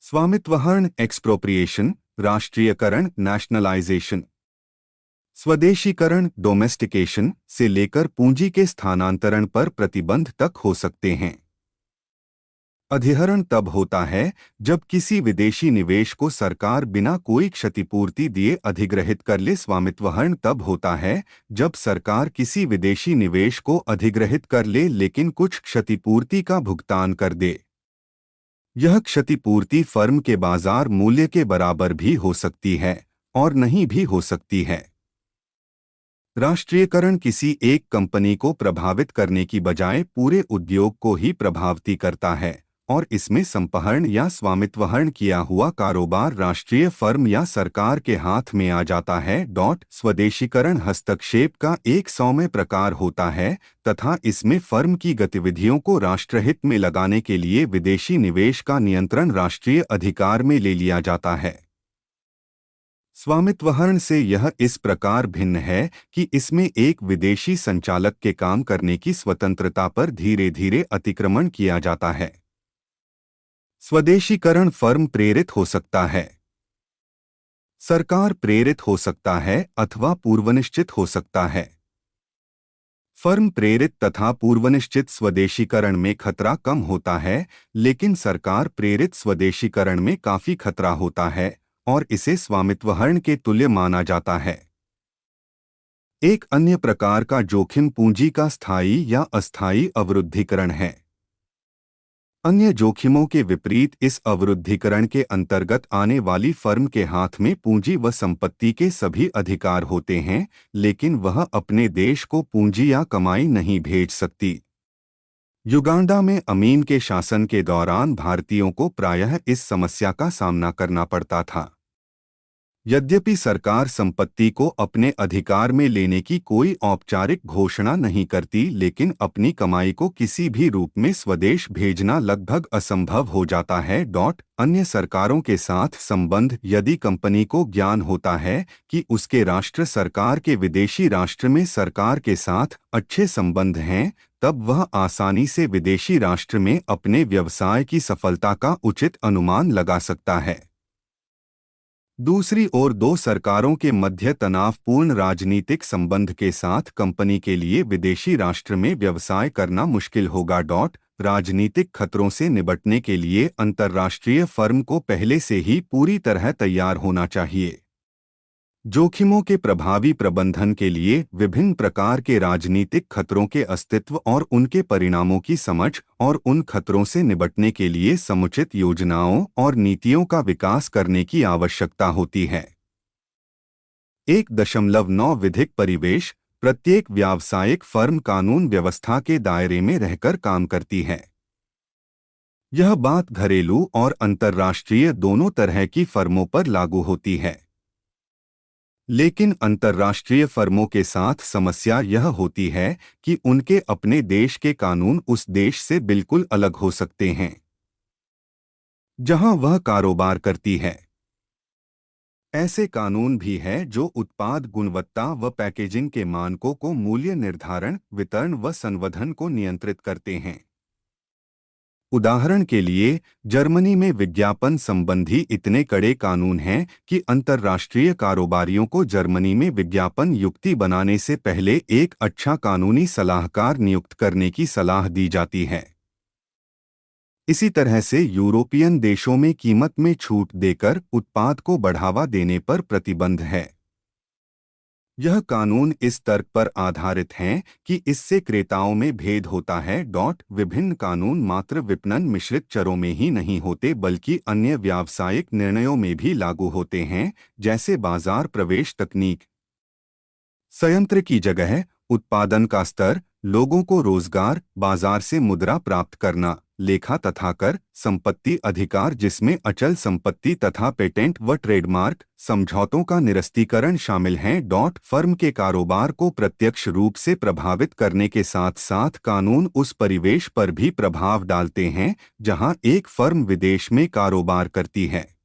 स्वामित्वहरण एक्सप्रोप्रिएशन, राष्ट्रीयकरण नेशनलाइजेशन, स्वदेशीकरण डोमेस्टिकेशन से लेकर पूंजी के स्थानांतरण पर प्रतिबंध तक हो सकते हैं। अधिहरण तब होता है जब किसी विदेशी निवेश को सरकार बिना कोई क्षतिपूर्ति दिए अधिग्रहित कर ले। स्वामित्वहरण तब होता है जब सरकार किसी विदेशी निवेश को अधिग्रहित कर ले लेकिन कुछ क्षतिपूर्ति का भुगतान कर दे। यह क्षतिपूर्ति फर्म के बाजार मूल्य के बराबर भी हो सकती है और नहीं भी हो सकती है। राष्ट्रीयकरण किसी एक कंपनी को प्रभावित करने की बजाय पूरे उद्योग को ही प्रभावित करता है और इसमें संपहरण या स्वामित्वहरण किया हुआ कारोबार राष्ट्रीय फर्म या सरकार के हाथ में आ जाता है। स्वदेशीकरण हस्तक्षेप का एक सौम्य प्रकार होता है तथा इसमें फर्म की गतिविधियों को राष्ट्रहित में लगाने के लिए विदेशी निवेश का नियंत्रण राष्ट्रीय अधिकार में ले लिया जाता है। स्वामित्वहरण से यह इस प्रकार भिन्न है कि इसमें एक विदेशी संचालक के काम करने की स्वतंत्रता पर धीरे धीरे अतिक्रमण किया जाता है। स्वदेशीकरण फर्म प्रेरित हो सकता है, सरकार प्रेरित हो सकता है अथवा पूर्वनिश्चित हो सकता है। फर्म प्रेरित तथा पूर्वनिश्चित स्वदेशीकरण में खतरा कम होता है, लेकिन सरकार प्रेरित स्वदेशीकरण में काफी खतरा होता है और इसे स्वामित्वहरण के तुल्य माना जाता है। एक अन्य प्रकार का जोखिम पूंजी का स्थायी या अस्थायी अवरुद्धिकरण है। अन्य जोखिमों के विपरीत इस अवरुद्धिकरण के अंतर्गत आने वाली फर्म के हाथ में पूंजी व संपत्ति के सभी अधिकार होते हैं, लेकिन वह अपने देश को पूंजी या कमाई नहीं भेज सकती। युगांडा में अमीन के शासन के दौरान भारतीयों को प्रायः इस समस्या का सामना करना पड़ता था। यद्यपि सरकार संपत्ति को अपने अधिकार में लेने की कोई औपचारिक घोषणा नहीं करती, लेकिन अपनी कमाई को किसी भी रूप में स्वदेश भेजना लगभग असंभव हो जाता है। अन्य सरकारों के साथ संबंध। यदि कंपनी को ज्ञान होता है कि उसके राष्ट्र सरकार के विदेशी राष्ट्र में सरकार के साथ अच्छे संबंध हैं, तब वह आसानी से विदेशी राष्ट्र में अपने व्यवसाय की सफलता का उचित अनुमान लगा सकता है। दूसरी ओर दो सरकारों के मध्य तनावपूर्ण राजनीतिक संबंध के साथ कंपनी के लिए विदेशी राष्ट्र में व्यवसाय करना मुश्किल होगा। राजनीतिक खतरों से निपटने के लिए अंतर्राष्ट्रीय फर्म को पहले से ही पूरी तरह तैयार होना चाहिए। जोखिमों के प्रभावी प्रबंधन के लिए विभिन्न प्रकार के राजनीतिक खतरों के अस्तित्व और उनके परिणामों की समझ और उन खतरों से निपटने के लिए समुचित योजनाओं और नीतियों का विकास करने की आवश्यकता होती है। 1.9 विधिक परिवेश प्रत्येक व्यावसायिक फर्म कानून व्यवस्था के दायरे में रहकर काम करती है। यह बात घरेलू और अंतर्राष्ट्रीय दोनों तरह की फर्मों पर लागू होती है। लेकिन अंतर्राष्ट्रीय फर्मों के साथ समस्या यह होती है कि उनके अपने देश के कानून उस देश से बिल्कुल अलग हो सकते हैं जहां वह कारोबार करती है। ऐसे कानून भी हैं जो उत्पाद गुणवत्ता व पैकेजिंग के मानकों को मूल्य निर्धारण, वितरण व संवर्धन को नियंत्रित करते हैं। उदाहरण के लिए, जर्मनी में विज्ञापन संबंधी इतने कड़े कानून हैं कि अंतर्राष्ट्रीय कारोबारियों को जर्मनी में विज्ञापन युक्ति बनाने से पहले एक अच्छा कानूनी सलाहकार नियुक्त करने की सलाह दी जाती है। इसी तरह से यूरोपियन देशों में कीमत में छूट देकर उत्पाद को बढ़ावा देने पर प्रतिबंध है। यह कानून इस तर्क पर आधारित हैं कि इससे क्रेताओं में भेद होता है। विभिन्न कानून मात्र विपणन मिश्रित चरों में ही नहीं होते बल्कि अन्य व्यावसायिक निर्णयों में भी लागू होते हैं, जैसे बाजार प्रवेश तकनीक, संयंत्र की जगह, उत्पादन का स्तर, लोगों को रोजगार, बाजार से मुद्रा प्राप्त करना, लेखा तथा कर, संपत्ति अधिकार जिसमें अचल संपत्ति तथा पेटेंट व ट्रेडमार्क समझौतों का निरस्तीकरण शामिल हैं। फर्म के कारोबार को प्रत्यक्ष रूप से प्रभावित करने के साथ साथ कानून उस परिवेश पर भी प्रभाव डालते हैं जहां एक फर्म विदेश में कारोबार करती है।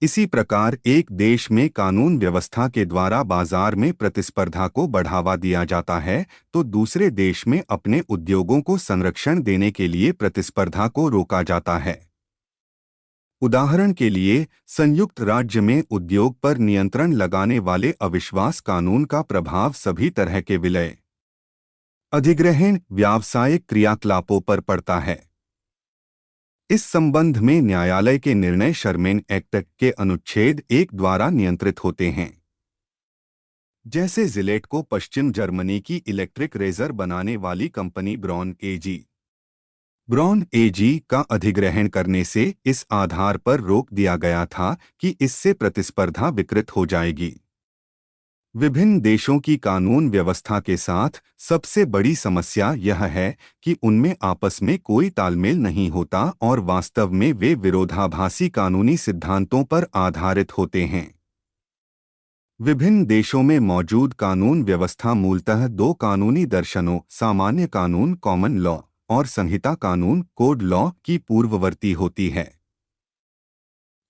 इसी प्रकार एक देश में कानून व्यवस्था के द्वारा बाजार में प्रतिस्पर्धा को बढ़ावा दिया जाता है, तो दूसरे देश में अपने उद्योगों को संरक्षण देने के लिए प्रतिस्पर्धा को रोका जाता है। उदाहरण के लिए, संयुक्त राज्य में उद्योग पर नियंत्रण लगाने वाले अविश्वास कानून का प्रभाव सभी तरह के विलय, अधिग्रहण, व्यावसायिक क्रियाकलापों पर पड़ता है। इस संबंध में न्यायालय के निर्णय शर्मेन एक्ट के अनुच्छेद 1 द्वारा नियंत्रित होते हैं। जैसे जिलेट को पश्चिम जर्मनी की इलेक्ट्रिक रेजर बनाने वाली कंपनी ब्रॉन एजी का अधिग्रहण करने से इस आधार पर रोक दिया गया था कि इससे प्रतिस्पर्धा विकृत हो जाएगी। विभिन्न देशों की कानून व्यवस्था के साथ सबसे बड़ी समस्या यह है कि उनमें आपस में कोई तालमेल नहीं होता और वास्तव में वे विरोधाभासी कानूनी सिद्धांतों पर आधारित होते हैं। विभिन्न देशों में मौजूद कानून व्यवस्था मूलतः दो कानूनी दर्शनों, सामान्य कानून कॉमन लॉ और संहिता कानून कोड लॉ की पूर्ववर्ती होती है।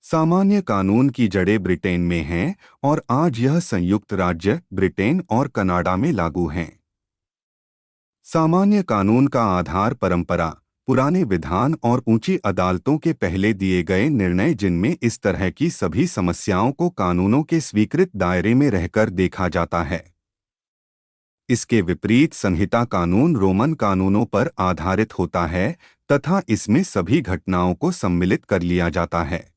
सामान्य कानून की जड़ें ब्रिटेन में हैं और आज यह संयुक्त राज्य, ब्रिटेन और कनाडा में लागू हैं। सामान्य कानून का आधार परंपरा, पुराने विधान और ऊंची अदालतों के पहले दिए गए निर्णय जिनमें इस तरह की सभी समस्याओं को कानूनों के स्वीकृत दायरे में रहकर देखा जाता है। इसके विपरीत संहिता कानून रोमन कानूनों पर आधारित होता है तथा इसमें सभी घटनाओं को सम्मिलित कर लिया जाता है।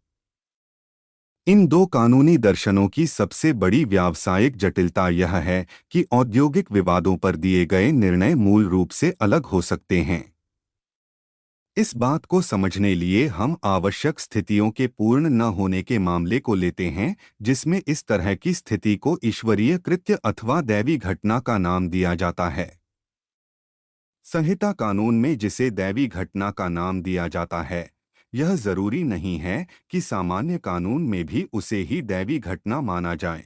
इन दो कानूनी दर्शनों की सबसे बड़ी व्यावसायिक जटिलता यह है कि औद्योगिक विवादों पर दिए गए निर्णय मूल रूप से अलग हो सकते हैं। इस बात को समझने लिए हम आवश्यक स्थितियों के पूर्ण न होने के मामले को लेते हैं, जिसमें इस तरह की स्थिति को ईश्वरीय कृत्य अथवा दैवी घटना का नाम दिया जाता है। संहिता कानून में जिसे दैवी घटना का नाम दिया जाता है, यह जरूरी नहीं है कि सामान्य कानून में भी उसे ही दैवी घटना माना जाए।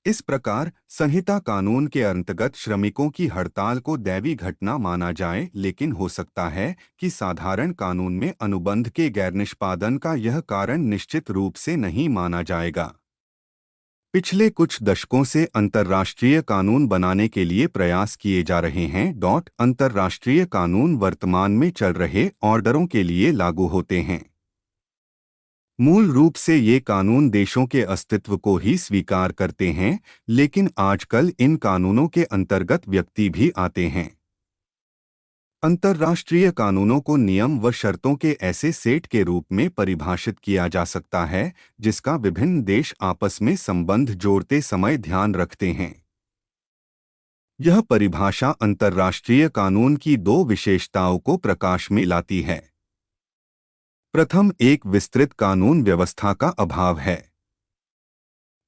इस प्रकार संहिता कानून के अंतर्गत श्रमिकों की हड़ताल को दैवी घटना माना जाए, लेकिन हो सकता है कि साधारण कानून में अनुबंध के गैरनिष्पादन का यह कारण निश्चित रूप से नहीं माना जाएगा। पिछले कुछ दशकों से अंतर्राष्ट्रीय कानून बनाने के लिए प्रयास किए जा रहे हैं। अंतर्राष्ट्रीय कानून वर्तमान में चल रहे ऑर्डरों के लिए लागू होते हैं। मूल रूप से ये कानून देशों के अस्तित्व को ही स्वीकार करते हैं, लेकिन आजकल इन कानूनों के अंतर्गत व्यक्ति भी आते हैं। अंतर्राष्ट्रीय कानूनों को नियम व शर्तों के ऐसे सेट के रूप में परिभाषित किया जा सकता है जिसका विभिन्न देश आपस में संबंध जोड़ते समय ध्यान रखते हैं। यह परिभाषा अंतर्राष्ट्रीय कानून की दो विशेषताओं को प्रकाश में लाती है। प्रथम, एक विस्तृत कानून व्यवस्था का अभाव है।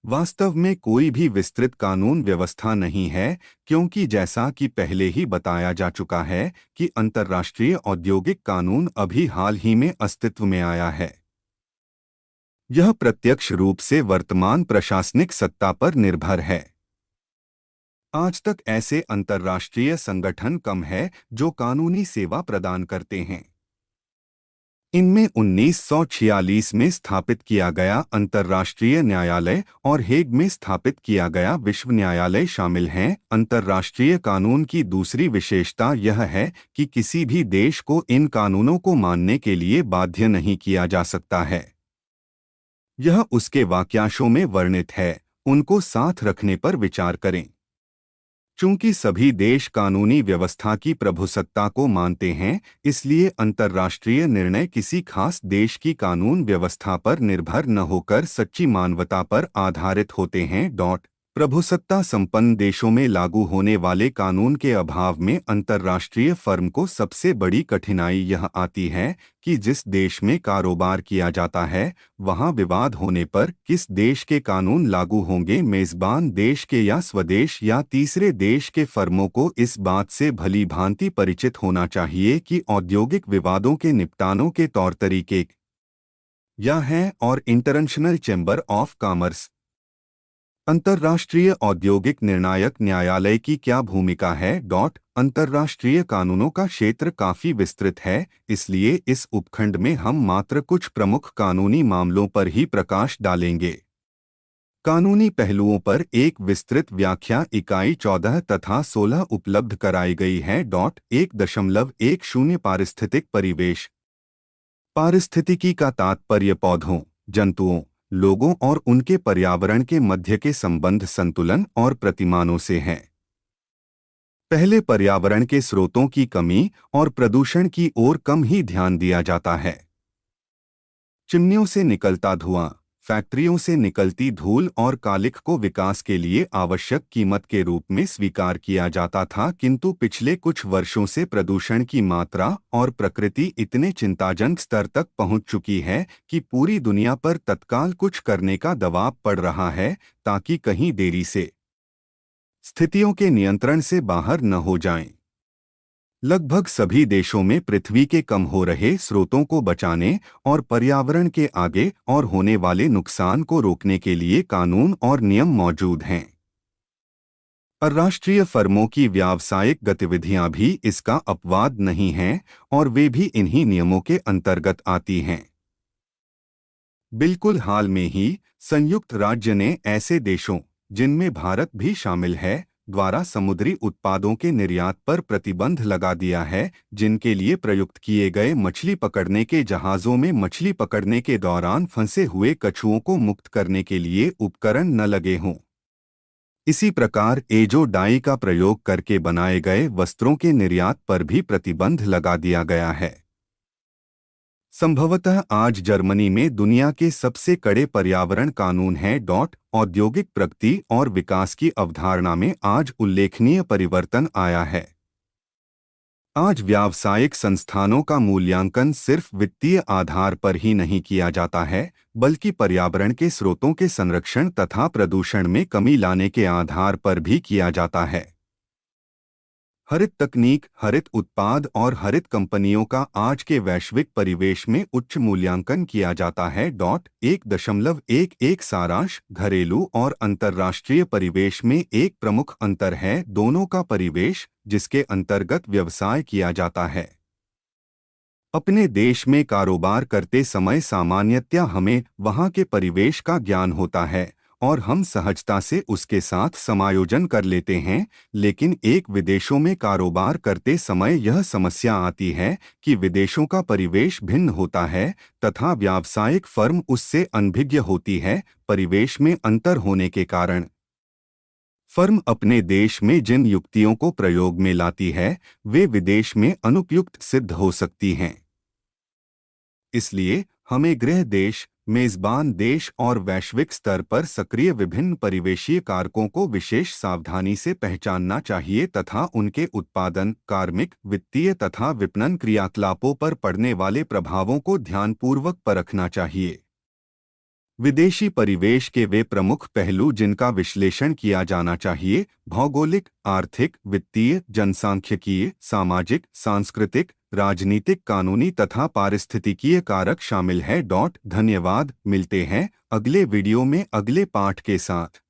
वास्तव में कोई भी विस्तृत कानून व्यवस्था नहीं है, क्योंकि जैसा कि पहले ही बताया जा चुका है कि अंतर्राष्ट्रीय औद्योगिक कानून अभी हाल ही में अस्तित्व में आया है। यह प्रत्यक्ष रूप से वर्तमान प्रशासनिक सत्ता पर निर्भर है। आज तक ऐसे अंतर्राष्ट्रीय संगठन कम है जो कानूनी सेवा प्रदान करते हैं। इनमें 1946 में स्थापित किया गया अंतर्राष्ट्रीय न्यायालय और हेग में स्थापित किया गया विश्व न्यायालय शामिल हैं। अंतर्राष्ट्रीय कानून की दूसरी विशेषता यह है कि किसी भी देश को इन कानूनों को मानने के लिए बाध्य नहीं किया जा सकता है। यह उसके वाक्यांशों में वर्णित है, उनको साथ रखने पर विचार करें। चूंकि सभी देश कानूनी व्यवस्था की प्रभुसत्ता को मानते हैं, इसलिए अंतर्राष्ट्रीय निर्णय किसी खास देश की कानून व्यवस्था पर निर्भर न होकर सच्ची मानवता पर आधारित होते हैं। प्रभुसत्ता संपन्न देशों में लागू होने वाले कानून के अभाव में अंतर्राष्ट्रीय फर्म को सबसे बड़ी कठिनाई यह आती है कि जिस देश में कारोबार किया जाता है, वहां विवाद होने पर किस देश के कानून लागू होंगे। मेजबान देश के या स्वदेश या तीसरे देश के फर्मों को इस बात से भली भांति परिचित होना चाहिए कि औद्योगिक विवादों के निपटानों के तौर तरीके क्या हैं और इंटरनेशनल चैम्बर ऑफ कॉमर्स, अंतर्राष्ट्रीय औद्योगिक निर्णायक न्यायालय की क्या भूमिका है। अंतर्राष्ट्रीय कानूनों का क्षेत्र काफी विस्तृत है, इसलिए इस उपखंड में हम मात्र कुछ प्रमुख कानूनी मामलों पर ही प्रकाश डालेंगे। कानूनी पहलुओं पर एक विस्तृत व्याख्या इकाई 14 तथा 16 उपलब्ध कराई गई है। 1.10 पारिस्थितिक परिवेश। पारिस्थितिकी का तात्पर्य पौधों, जंतुओं, लोगों और उनके पर्यावरण के मध्य के संबंध, संतुलन और प्रतिमानों से है। पहले पर्यावरण के स्रोतों की कमी और प्रदूषण की ओर कम ही ध्यान दिया जाता है। चिमनियों से निकलता धुआं, फैक्ट्रियों से निकलती धूल और कालिख को विकास के लिए आवश्यक कीमत के रूप में स्वीकार किया जाता था, किंतु पिछले कुछ वर्षों से प्रदूषण की मात्रा और प्रकृति इतने चिंताजनक स्तर तक पहुंच चुकी है कि पूरी दुनिया पर तत्काल कुछ करने का दबाव पड़ रहा है, ताकि कहीं देरी से स्थितियों के नियंत्रण से बाहर न हो जाएं। लगभग सभी देशों में पृथ्वी के कम हो रहे स्रोतों को बचाने और पर्यावरण के आगे और होने वाले नुकसान को रोकने के लिए कानून और नियम मौजूद हैं। अंतर्राष्ट्रीय फर्मों की व्यावसायिक गतिविधियां भी इसका अपवाद नहीं हैं और वे भी इन्हीं नियमों के अंतर्गत आती हैं। बिल्कुल हाल में ही संयुक्त राज्य ने ऐसे देशों, जिनमें भारत भी शामिल है, द्वारा समुद्री उत्पादों के निर्यात पर प्रतिबंध लगा दिया है, जिनके लिए प्रयुक्त किए गए मछली पकड़ने के जहाज़ों में मछली पकड़ने के दौरान फंसे हुए कछुओं को मुक्त करने के लिए उपकरण न लगे हों। इसी प्रकार एजो डाई का प्रयोग करके बनाए गए वस्त्रों के निर्यात पर भी प्रतिबंध लगा दिया गया है। संभवतः आज जर्मनी में दुनिया के सबसे कड़े पर्यावरण कानून हैं। औद्योगिक प्रगति और विकास की अवधारणा में आज उल्लेखनीय परिवर्तन आया है। आज व्यावसायिक संस्थानों का मूल्यांकन सिर्फ वित्तीय आधार पर ही नहीं किया जाता है, बल्कि पर्यावरण के स्रोतों के संरक्षण तथा प्रदूषण में कमी लाने के आधार पर भी किया जाता है। हरित तकनीक, हरित उत्पाद और हरित कंपनियों का आज के वैश्विक परिवेश में उच्च मूल्यांकन किया जाता है। 1.11 सारांश, घरेलू और अंतर्राष्ट्रीय परिवेश में एक प्रमुख अंतर है दोनों का परिवेश, जिसके अंतर्गत व्यवसाय किया जाता है। अपने देश में कारोबार करते समय सामान्यतया हमें वहां के परिवेश का ज्ञान होता है और हम सहजता से उसके साथ समायोजन कर लेते हैं। लेकिन एक विदेशों में कारोबार करते समय यह समस्या आती है कि विदेशों का परिवेश भिन्न होता है तथा व्यावसायिक फर्म उससे अनभिज्ञ होती है। परिवेश में अंतर होने के कारण फर्म अपने देश में जिन युक्तियों को प्रयोग में लाती है वे विदेश में अनुपयुक्त सिद्ध हो सकती हैं। इसलिए हमें गृह देश, मेजबान देश और वैश्विक स्तर पर सक्रिय विभिन्न परिवेशीय कारकों को विशेष सावधानी से पहचानना चाहिए तथा उनके उत्पादन, कार्मिक, वित्तीय तथा विपणन क्रियाकलापों पर पड़ने वाले प्रभावों को ध्यानपूर्वक परखना चाहिए। विदेशी परिवेश के वे प्रमुख पहलू जिनका विश्लेषण किया जाना चाहिए: भौगोलिक, आर्थिक, वित्तीय, जनसांख्यिकीय, सामाजिक, सांस्कृतिक, राजनीतिक, कानूनी तथा पारिस्थितिकीय कारक शामिल है। धन्यवाद। मिलते हैं अगले वीडियो में अगले पाठ के साथ।